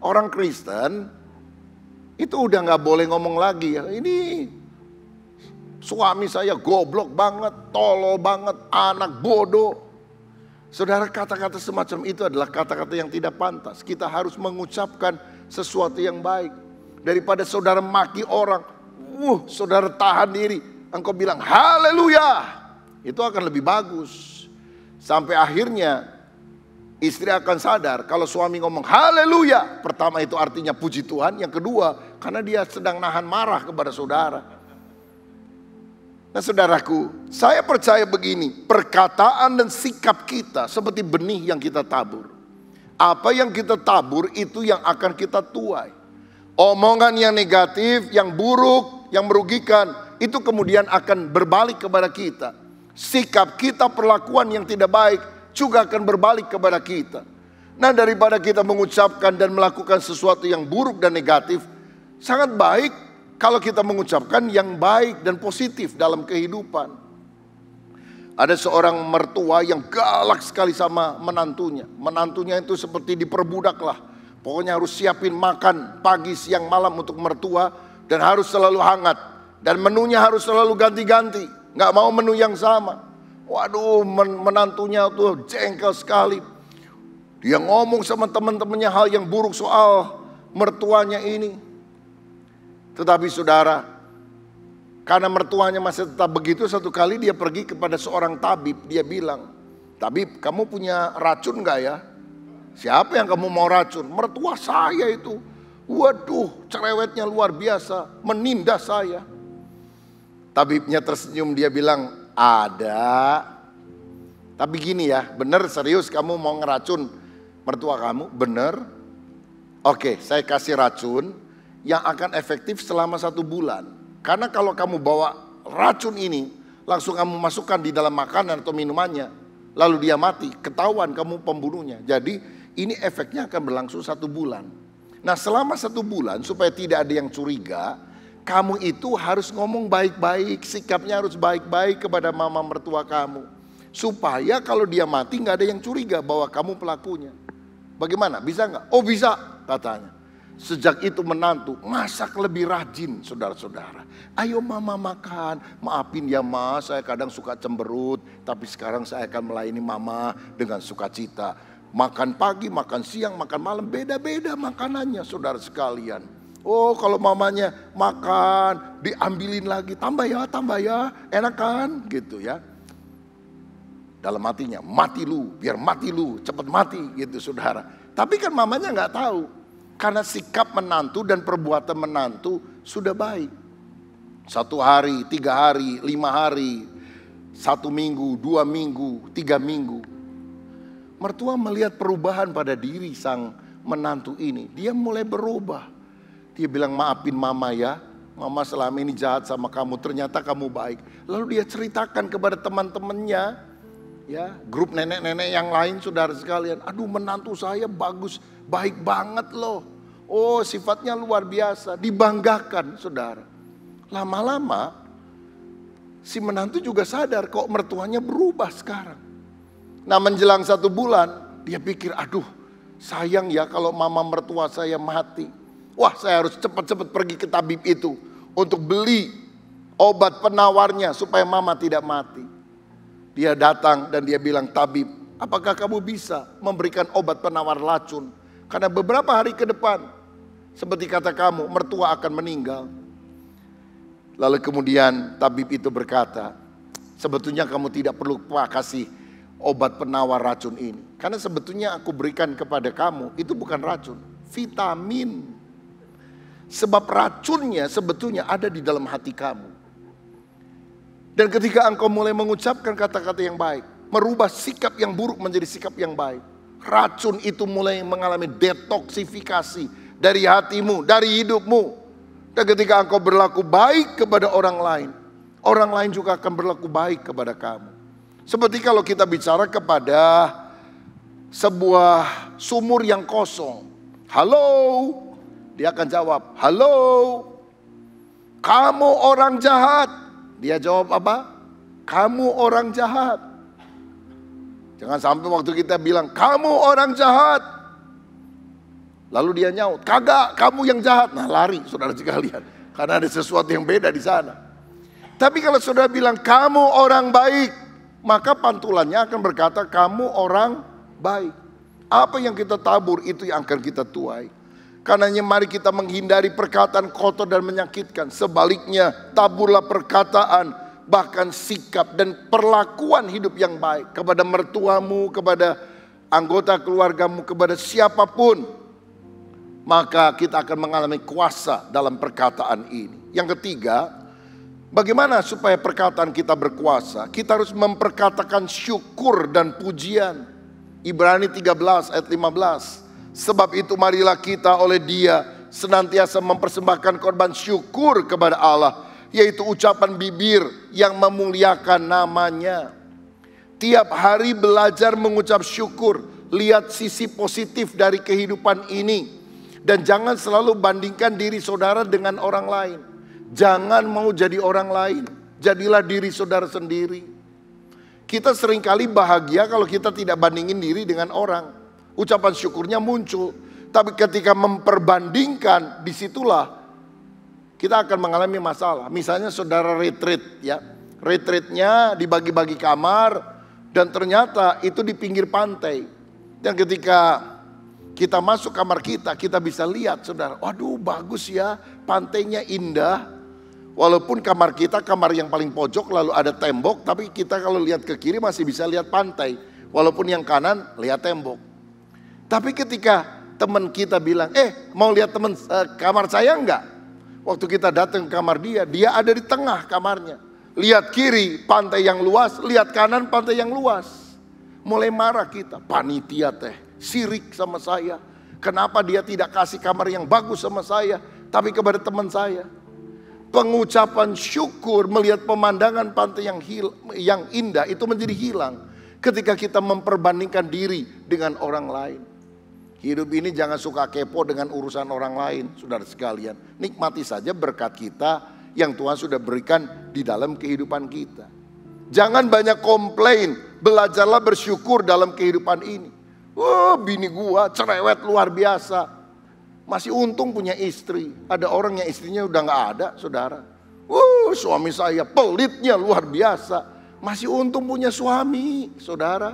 C: Orang Kristen itu udah gak boleh ngomong lagi, ini suami saya goblok banget, tolol banget, anak bodoh. Saudara, kata-kata semacam itu adalah kata-kata yang tidak pantas. Kita harus mengucapkan sesuatu yang baik. Daripada saudara maki orang, saudara tahan diri, engkau bilang haleluya, itu akan lebih bagus. Sampai akhirnya istri akan sadar kalau suami ngomong haleluya, pertama itu artinya puji Tuhan, yang kedua karena dia sedang nahan marah kepada saudara. Nah, saudaraku, saya percaya begini, perkataan dan sikap kita seperti benih yang kita tabur. Apa yang kita tabur itu yang akan kita tuai. Omongan yang negatif, yang buruk, yang merugikan, itu kemudian akan berbalik kepada kita. Sikap kita, perlakuan yang tidak baik juga akan berbalik kepada kita. Nah, daripada kita mengucapkan dan melakukan sesuatu yang buruk dan negatif, sangat baik kalau kita mengucapkan yang baik dan positif dalam kehidupan. Ada seorang mertua yang galak sekali sama menantunya. Menantunya itu seperti diperbudak lah. Pokoknya harus siapin makan pagi, siang, malam untuk mertua. Dan harus selalu hangat. Dan menunya harus selalu ganti-ganti. Nggak mau menu yang sama. Waduh, menantunya tuh jengkel sekali. Dia ngomong sama teman-temannya hal yang buruk soal mertuanya ini. Tetapi saudara, karena mertuanya masih tetap begitu, satu kali dia pergi kepada seorang tabib. Dia bilang, "Tabib, kamu punya racun gak ya?" "Siapa yang kamu mau racun?" "Mertua saya itu. Waduh, cerewetnya luar biasa, menindas saya." Tabibnya tersenyum, dia bilang, "Ada. Tapi gini ya, bener serius kamu mau ngeracun mertua kamu?" "Bener." "Oke, saya kasih racun yang akan efektif selama 1 bulan. Karena kalau kamu bawa racun ini, langsung kamu masukkan di dalam makanan atau minumannya, lalu dia mati, ketahuan kamu pembunuhnya. Jadi ini efeknya akan berlangsung 1 bulan. Nah, selama 1 bulan supaya tidak ada yang curiga, kamu itu harus ngomong baik-baik, sikapnya harus baik-baik kepada mama mertua kamu. Supaya kalau dia mati gak ada yang curiga bahwa kamu pelakunya." "Bagaimana? Bisa gak?" "Oh bisa," katanya. Sejak itu menantu masak lebih rajin, saudara-saudara. "Ayo mama makan, maafin ya ma, saya kadang suka cemberut, tapi sekarang saya akan melayani mama dengan sukacita. Makan pagi, makan siang, makan malam, beda-beda makanannya saudara sekalian. Oh kalau mamanya makan, diambilin lagi, tambah ya, enak kan?" Gitu ya. Dalam hatinya, "Mati lu, biar mati lu, cepat mati," gitu saudara. Tapi kan mamanya gak tahu. Karena sikap menantu dan perbuatan menantu sudah baik. 1 hari, 3 hari, 5 hari, 1 minggu, 2 minggu, 3 minggu. Mertua melihat perubahan pada diri sang menantu ini. Dia mulai berubah. Dia bilang, "Maafin mama ya, mama selama ini jahat sama kamu, ternyata kamu baik." Lalu dia ceritakan kepada teman-temannya, ya, grup nenek-nenek yang lain saudara sekalian. "Aduh, menantu saya bagus, baik banget loh. Oh sifatnya luar biasa." Dibanggakan saudara. Lama-lama si menantu juga sadar kok mertuanya berubah sekarang. Nah menjelang 1 bulan dia pikir, "Aduh sayang ya kalau mama mertua saya mati. Wah saya harus cepat-cepat pergi ke tabib itu untuk beli obat penawarnya supaya mama tidak mati." Dia datang dan dia bilang, "Tabib, apakah kamu bisa memberikan obat penawar racun? Karena beberapa hari ke depan, seperti kata kamu, mertua akan meninggal." Lalu kemudian tabib itu berkata, "Sebetulnya kamu tidak perlu kasih obat penawar racun ini. Karena sebetulnya aku berikan kepada kamu, itu bukan racun, vitamin. Sebab racunnya sebetulnya ada di dalam hati kamu. Dan ketika engkau mulai mengucapkan kata-kata yang baik, merubah sikap yang buruk menjadi sikap yang baik, racun itu mulai mengalami detoksifikasi dari hatimu, dari hidupmu. Dan ketika engkau berlaku baik kepada orang lain juga akan berlaku baik kepada kamu. Seperti kalau kita bicara kepada sebuah sumur yang kosong. Halo, dia akan jawab, "Halo, kamu orang jahat." Dia jawab apa? "Kamu orang jahat." Jangan sampai waktu kita bilang, "Kamu orang jahat," lalu dia nyaut, "Kagak, kamu yang jahat." Nah lari saudara sekalian, karena ada sesuatu yang beda di sana. Tapi kalau saudara bilang, "Kamu orang baik," maka pantulannya akan berkata, "Kamu orang baik." Apa yang kita tabur itu yang akan kita tuai. Karenanya mari kita menghindari perkataan kotor dan menyakitkan. Sebaliknya taburlah perkataan, bahkan sikap dan perlakuan hidup yang baik kepada mertuamu, kepada anggota keluargamu, kepada siapapun. Maka kita akan mengalami kuasa dalam perkataan ini. Yang ketiga, bagaimana supaya perkataan kita berkuasa? Kita harus memperkatakan syukur dan pujian. Ibrani 13 ayat 15. Sebab itu marilah kita oleh Dia senantiasa mempersembahkan korban syukur kepada Allah, yaitu ucapan bibir yang memuliakan namanya. Tiap hari belajar mengucap syukur. Lihat sisi positif dari kehidupan ini. Dan jangan selalu bandingkan diri saudara dengan orang lain. Jangan mau jadi orang lain. Jadilah diri saudara sendiri. Kita seringkali bahagia kalau kita tidak bandingin diri dengan orang. Ucapan syukurnya muncul. Tapi ketika memperbandingkan, disitulah kita akan mengalami masalah. Misalnya saudara retreat ya. Retreatnya dibagi-bagi kamar. Dan ternyata itu di pinggir pantai. Dan ketika kita masuk kamar kita bisa lihat saudara. Waduh bagus ya, pantainya indah. Walaupun kamar kita kamar yang paling pojok lalu ada tembok. Tapi kita kalau lihat ke kiri masih bisa lihat pantai. Walaupun yang kanan lihat tembok. Tapi ketika teman kita bilang, mau lihat kamar saya enggak? Waktu kita datang ke kamar dia ada di tengah kamarnya. Lihat kiri pantai yang luas, lihat kanan pantai yang luas. Mulai marah kita, panitia sirik sama saya. Kenapa dia tidak kasih kamar yang bagus sama saya, tapi kepada teman saya. Pengucapan syukur melihat pemandangan pantai yang indah itu menjadi hilang ketika kita memperbandingkan diri dengan orang lain. Hidup ini jangan suka kepo dengan urusan orang lain, saudara sekalian. Nikmati saja berkat kita yang Tuhan sudah berikan di dalam kehidupan kita. Jangan banyak komplain, belajarlah bersyukur dalam kehidupan ini. Bini gua cerewet luar biasa. Masih untung punya istri. Ada orang yang istrinya udah gak ada, saudara. Suami saya pelitnya luar biasa. Masih untung punya suami, saudara.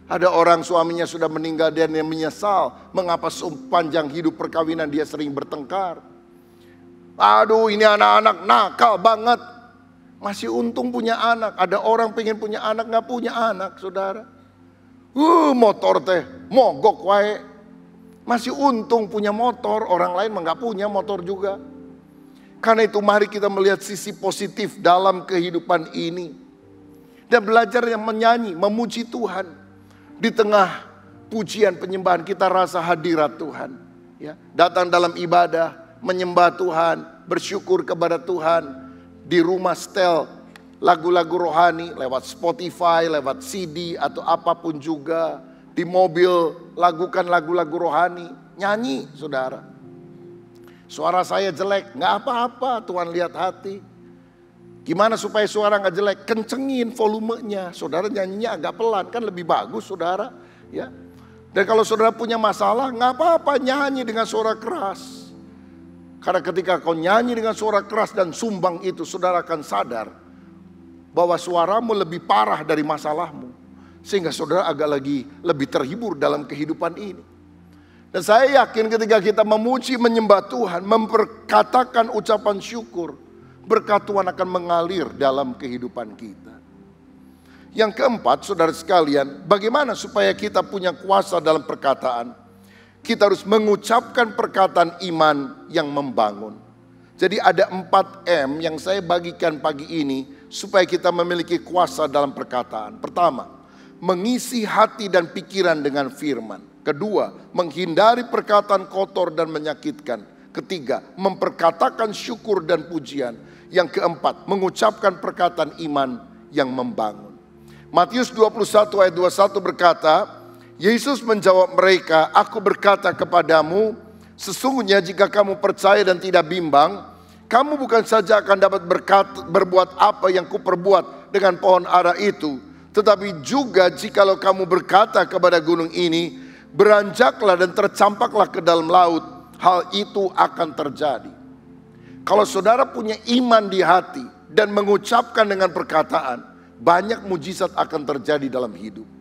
C: Ada orang suaminya sudah meninggal dan dia menyesal. Mengapa sepanjang hidup perkawinan dia sering bertengkar. Aduh ini anak-anak nakal banget. Masih untung punya anak. Ada orang pengen punya anak gak punya anak, saudara. Motor mogok wae. Masih untung punya motor. Orang lain gak punya motor juga. Karena itu mari kita melihat sisi positif dalam kehidupan ini. Dan belajar yang menyanyi, memuji Tuhan. Di tengah pujian penyembahan kita rasa hadirat Tuhan. Ya, datang dalam ibadah, menyembah Tuhan, bersyukur kepada Tuhan. Di rumah setel lagu-lagu rohani lewat Spotify, lewat CD atau apapun juga. Di mobil lagukan lagu-lagu rohani, nyanyi saudara. Suara saya jelek, gak apa-apa, Tuhan lihat hati. Gimana supaya suara gak jelek? Kencengin volumenya, saudara nyanyinya agak pelan, kan lebih bagus saudara. Ya. Dan kalau saudara punya masalah, gak apa-apa nyanyi dengan suara keras. Karena ketika kau nyanyi dengan suara keras dan sumbang itu, saudara akan sadar bahwa suaramu lebih parah dari masalahmu. Sehingga saudara agak lebih terhibur dalam kehidupan ini. Dan saya yakin ketika kita memuji, menyembah Tuhan, memperkatakan ucapan syukur, berkat Tuhan akan mengalir dalam kehidupan kita. Yang keempat, saudara sekalian, bagaimana supaya kita punya kuasa dalam perkataan? Kita harus mengucapkan perkataan iman yang membangun. Jadi ada 4M yang saya bagikan pagi ini supaya kita memiliki kuasa dalam perkataan. Pertama, mengisi hati dan pikiran dengan firman. Kedua, menghindari perkataan kotor dan menyakitkan. Ketiga, memperkatakan syukur dan pujian. Yang keempat, mengucapkan perkataan iman yang membangun. Matius 21 ayat 21 berkata, Yesus menjawab mereka, aku berkata kepadamu, sesungguhnya jika kamu percaya dan tidak bimbang, kamu bukan saja akan dapat berbuat apa yang kuperbuat dengan pohon ara itu, tetapi juga jikalau kamu berkata kepada gunung ini, beranjaklah dan tercampaklah ke dalam laut, hal itu akan terjadi. Kalau saudara punya iman di hati dan mengucapkan dengan perkataan, banyak mujizat akan terjadi dalam hidup.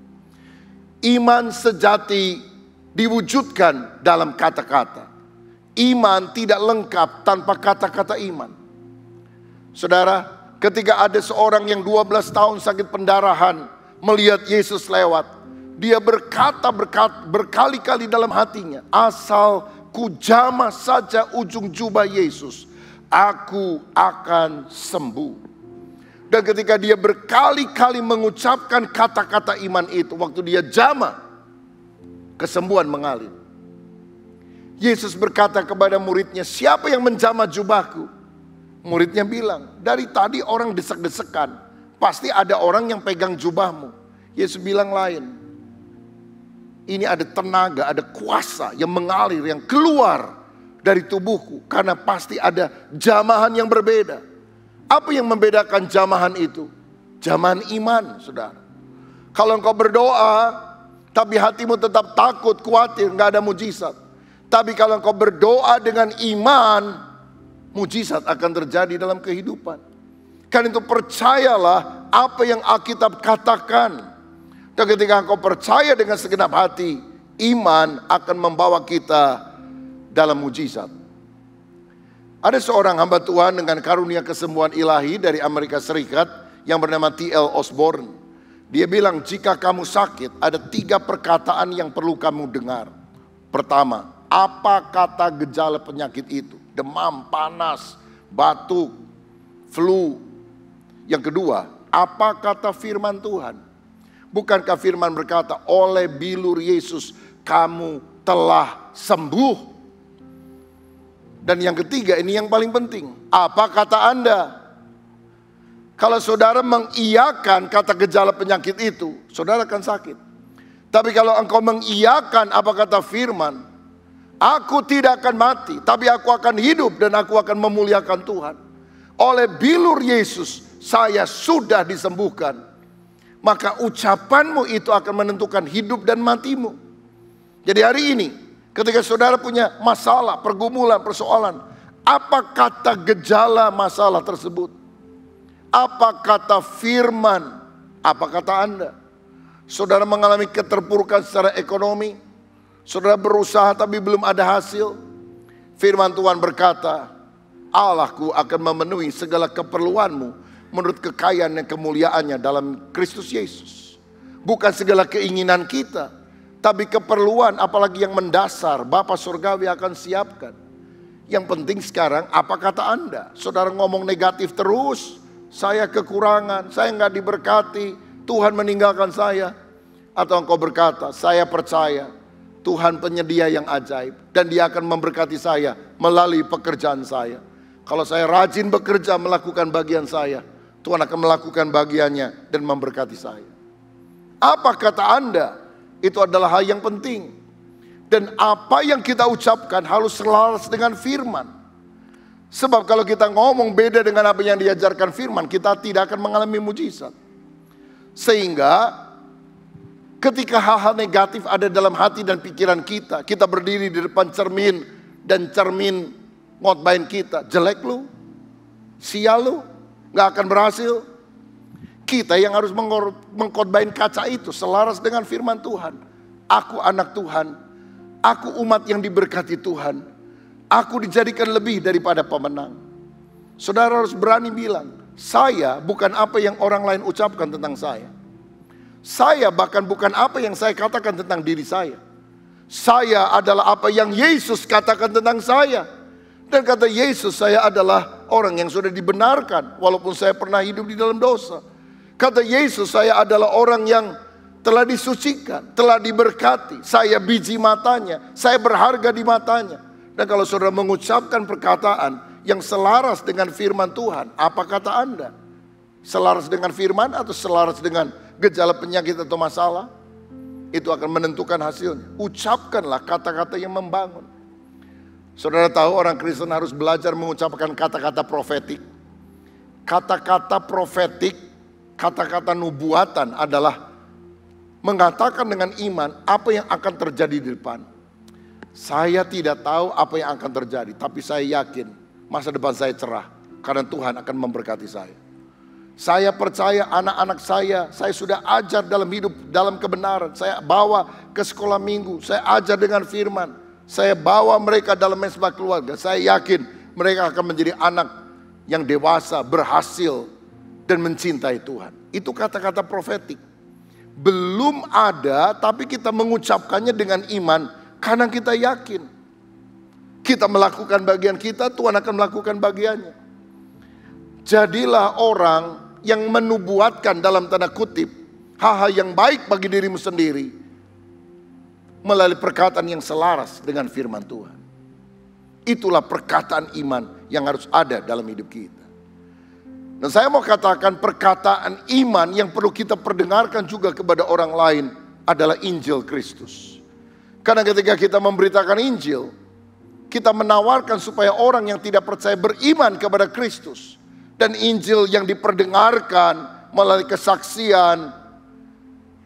C: Iman sejati diwujudkan dalam kata-kata. Iman tidak lengkap tanpa kata-kata iman. Saudara, ketika ada seorang yang 12 tahun sakit pendarahan melihat Yesus lewat, dia berkata berkali-kali dalam hatinya, asal ku jamah saja ujung jubah Yesus, aku akan sembuh. Dan ketika dia berkali-kali mengucapkan kata-kata iman itu, waktu dia jamah, kesembuhan mengalir. Yesus berkata kepada muridnya, siapa yang menjamah jubahku? Muridnya bilang, dari tadi orang desek-desekan, pasti ada orang yang pegang jubahmu. Yesus bilang lain. Ini ada tenaga, ada kuasa yang mengalir, yang keluar dari tubuhku. Karena pasti ada jamahan yang berbeda. Apa yang membedakan jamahan itu? Jamahan iman, saudara. Kalau engkau berdoa, tapi hatimu tetap takut, khawatir, nggak ada mujizat. Tapi kalau engkau berdoa dengan iman, mujizat akan terjadi dalam kehidupan. Karena itu percayalah apa yang Alkitab katakan. Dan ketika engkau percaya dengan segenap hati, iman akan membawa kita dalam mujizat. Ada seorang hamba Tuhan dengan karunia kesembuhan ilahi dari Amerika Serikat yang bernama T.L. Osborne. Dia bilang, jika kamu sakit, ada 3 perkataan yang perlu kamu dengar. Pertama, apa kata gejala penyakit itu? Demam, panas, batuk, flu. Yang kedua, apa kata firman Tuhan? Bukankah firman berkata, oleh bilur Yesus kamu telah sembuh? Dan yang ketiga, ini yang paling penting. Apa kata Anda? Kalau saudara mengiyakan kata gejala penyakit itu, saudara akan sakit. Tapi kalau engkau mengiyakan apa kata firman, aku tidak akan mati, tapi aku akan hidup dan aku akan memuliakan Tuhan. Oleh bilur Yesus, saya sudah disembuhkan. Maka ucapanmu itu akan menentukan hidup dan matimu. Jadi hari ini, ketika saudara punya masalah, pergumulan, persoalan, apa kata gejala masalah tersebut? Apa kata firman? Apa kata Anda? Saudara mengalami keterpurukan secara ekonomi, saudara berusaha tapi belum ada hasil. Firman Tuhan berkata, Allahku akan memenuhi segala keperluanmu menurut kekayaan dan kemuliaannya dalam Kristus Yesus. Bukan segala keinginan kita, tapi keperluan apalagi yang mendasar Bapa Surgawi akan siapkan. Yang penting sekarang apa kata Anda? Saudara ngomong negatif terus, saya kekurangan, saya nggak diberkati, Tuhan meninggalkan saya. Atau engkau berkata, saya percaya Tuhan penyedia yang ajaib dan Dia akan memberkati saya melalui pekerjaan saya. Kalau saya rajin bekerja melakukan bagian saya, Tuhan akan melakukan bagiannya dan memberkati saya. Apa kata Anda? Itu adalah hal yang penting. Dan apa yang kita ucapkan harus selaras dengan firman. Sebab kalau kita ngomong beda dengan apa yang diajarkan firman, kita tidak akan mengalami mujizat. Sehingga ketika hal-hal negatif ada dalam hati dan pikiran kita, kita berdiri di depan cermin dan cermin ngotbahin kita, jelek lu, sial lu, gak akan berhasil. Kita yang harus mengkhotbahin kaca itu selaras dengan firman Tuhan. Aku anak Tuhan, aku umat yang diberkati Tuhan, aku dijadikan lebih daripada pemenang. Saudara harus berani bilang, saya bukan apa yang orang lain ucapkan tentang saya. Saya bahkan bukan apa yang saya katakan tentang diri saya. Saya adalah apa yang Yesus katakan tentang saya. Dan kata Yesus, saya adalah orang yang sudah dibenarkan walaupun saya pernah hidup di dalam dosa. Kata Yesus, saya adalah orang yang telah disucikan, telah diberkati. Saya biji matanya, saya berharga di matanya. Dan kalau saudara mengucapkan perkataan yang selaras dengan firman Tuhan, apa kata Anda? Selaras dengan firman atau selaras dengan gejala penyakit atau masalah? Itu akan menentukan hasilnya. Ucapkanlah kata-kata yang membangun. Saudara tahu orang Kristen harus belajar mengucapkan kata-kata profetik. Kata-kata profetik, kata-kata nubuatan adalah mengatakan dengan iman apa yang akan terjadi di depan. Saya tidak tahu apa yang akan terjadi, tapi saya yakin masa depan saya cerah karena Tuhan akan memberkati saya. Saya percaya anak-anak saya sudah ajar dalam hidup, dalam kebenaran. Saya bawa ke sekolah minggu, saya ajar dengan firman. Saya bawa mereka dalam mesbah keluarga. Saya yakin mereka akan menjadi anak yang dewasa, berhasil, dan mencintai Tuhan. Itu kata-kata profetik. Belum ada, tapi kita mengucapkannya dengan iman karena kita yakin. Kita melakukan bagian kita, Tuhan akan melakukan bagiannya. Jadilah orang yang menubuatkan dalam tanda kutip hal-hal yang baik bagi dirimu sendiri melalui perkataan yang selaras dengan firman Tuhan. Itulah perkataan iman yang harus ada dalam hidup kita. Dan saya mau katakan perkataan iman yang perlu kita perdengarkan juga kepada orang lain adalah Injil Kristus. Karena ketika kita memberitakan Injil, kita menawarkan supaya orang yang tidak percaya beriman kepada Kristus. Dan Injil yang diperdengarkan melalui kesaksian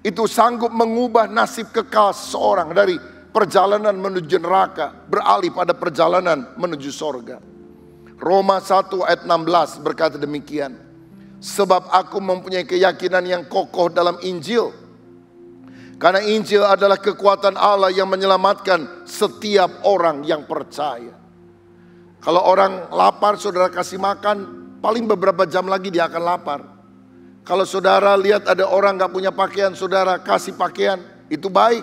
C: itu sanggup mengubah nasib kekal seseorang dari perjalanan menuju neraka beralih pada perjalanan menuju sorga. Roma 1 ayat 16 berkata demikian. Sebab aku mempunyai keyakinan yang kokoh dalam Injil. Karena Injil adalah kekuatan Allah yang menyelamatkan setiap orang yang percaya. Kalau orang lapar, saudara kasih makan, paling beberapa jam lagi dia akan lapar. Kalau saudara lihat ada orang gak punya pakaian, saudara kasih pakaian, itu baik.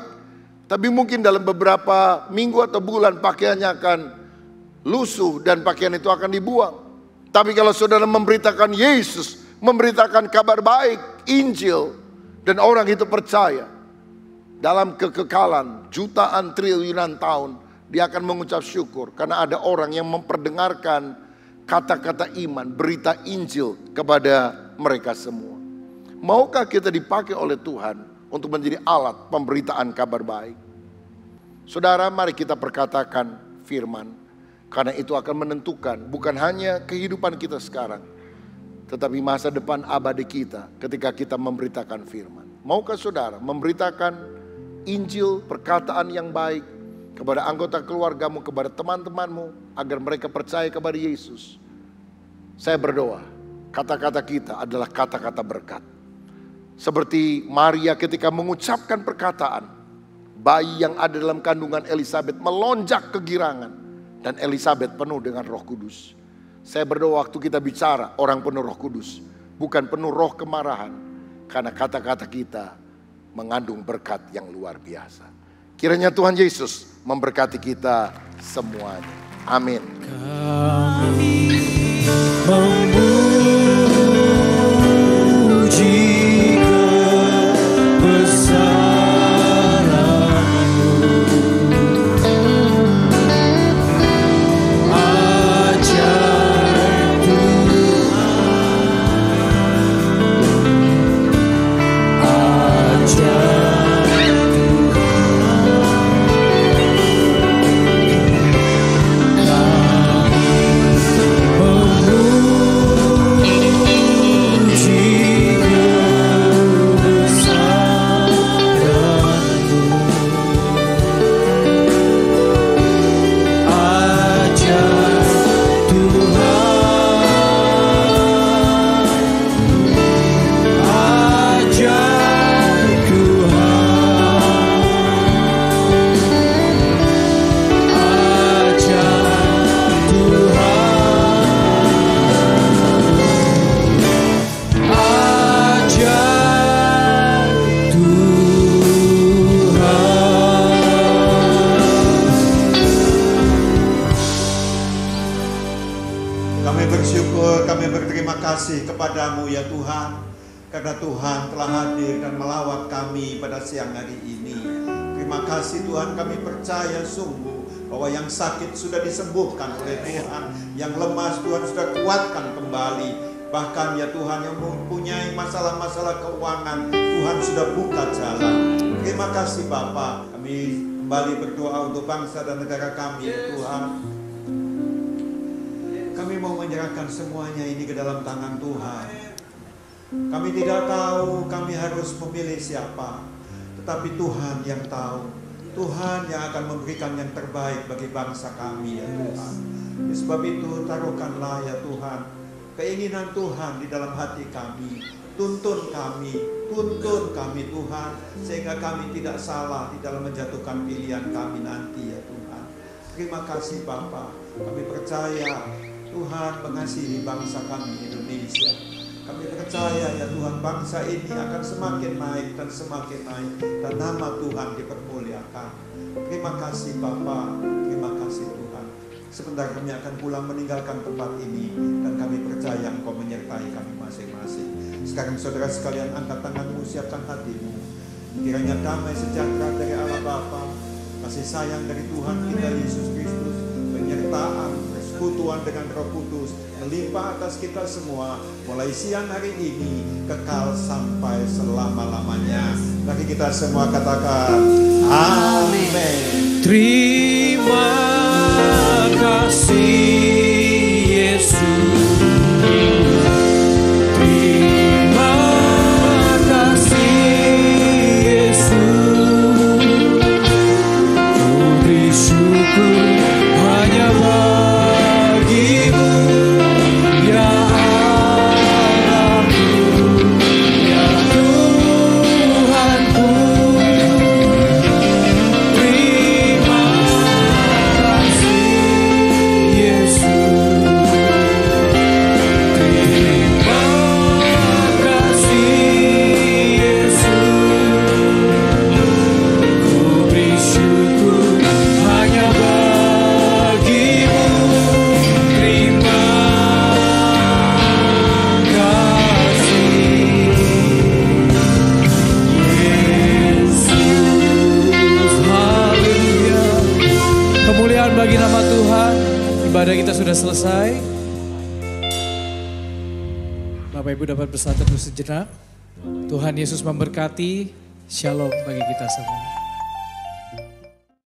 C: Tapi mungkin dalam beberapa minggu atau bulan pakaiannya akan lusuh dan pakaian itu akan dibuang. Tapi kalau saudara memberitakan Yesus, memberitakan kabar baik, Injil, dan orang itu percaya, dalam kekekalan jutaan triliunan tahun, dia akan mengucap syukur. Karena ada orang yang memperdengarkan kata-kata iman, berita Injil kepada mereka semua. Maukah kita dipakai oleh Tuhan untuk menjadi alat pemberitaan kabar baik? Saudara, mari kita perkatakan firman. Karena itu akan menentukan bukan hanya kehidupan kita sekarang, tetapi masa depan abadi kita ketika kita memberitakan firman. Maukah saudara memberitakan Injil, perkataan yang baik kepada anggota keluargamu, kepada teman-temanmu, agar mereka percaya kepada Yesus? Saya berdoa, kata-kata kita adalah kata-kata berkat. Seperti Maria ketika mengucapkan perkataan, bayi yang ada dalam kandungan Elisabet melonjak kegirangan. Dan Elisabet penuh dengan Roh Kudus. Saya berdoa waktu kita bicara, orang penuh Roh Kudus, bukan penuh roh kemarahan. Karena kata-kata kita mengandung berkat yang luar biasa. Kiranya Tuhan Yesus memberkati kita semuanya. Amin.
D: Kami memuji
E: kepadamu ya Tuhan, karena Tuhan telah hadir dan melawat kami pada siang hari ini. Terima kasih Tuhan, kami percaya sungguh bahwa yang sakit sudah disembuhkan oleh Tuhan, yang lemas Tuhan sudah kuatkan kembali. Bahkan ya Tuhan, yang mempunyai masalah-masalah keuangan, Tuhan sudah buka jalan. Terima kasih Bapa. Kami kembali berdoa untuk bangsa dan negara kami ya Tuhan. Kami mau menyerahkan semuanya ini ke dalam tangan Tuhan. Kami tidak tahu kami harus memilih siapa, tetapi Tuhan yang tahu. Tuhan yang akan memberikan yang terbaik bagi bangsa kami ya Tuhan. Sebab itu taruhkanlah ya Tuhan keinginan Tuhan di dalam hati kami. Tuntun kami Tuhan, sehingga kami tidak salah di dalam menjatuhkan pilihan kami nanti ya Tuhan. Terima kasih Bapa. Kami percaya Tuhan mengasihi bangsa kami Indonesia. Kami percaya ya Tuhan, bangsa ini akan semakin naik dan semakin naik, dan nama Tuhan dipermuliakan. Terima kasih Bapa, terima kasih Tuhan. Sebentar kami akan pulang meninggalkan tempat ini, dan kami percaya Engkau menyertai kami masing-masing. Sekarang saudara sekalian, angkat tanganmu, siapkan hatimu. Kiranya damai sejahtera dari Allah Bapa, kasih sayang dari Tuhan kita Yesus Kristus, penyertaan, persekutuan Tuhan dengan Roh Kudus melimpah atas kita semua mulai siang hari ini kekal sampai selama-lamanya. Mari kita semua katakan amin.
B: Terima kasih Yesus. Terima kasih Yesus. Ku beri syukur hanya bagimu, ya Allahku, ya Tuhanku. Terima kasih Yesus. Terima kasih Yesus. Ku beri syukur hanya bagimu. Terima kasih Yesus. Haleluya. Kemuliaan bagi nama Tuhan. Ibadah kita sudah selesai. Bapak Ibu dapat bersatu sejenak. Tuhan Yesus memberkati. Shalom bagi kita semua.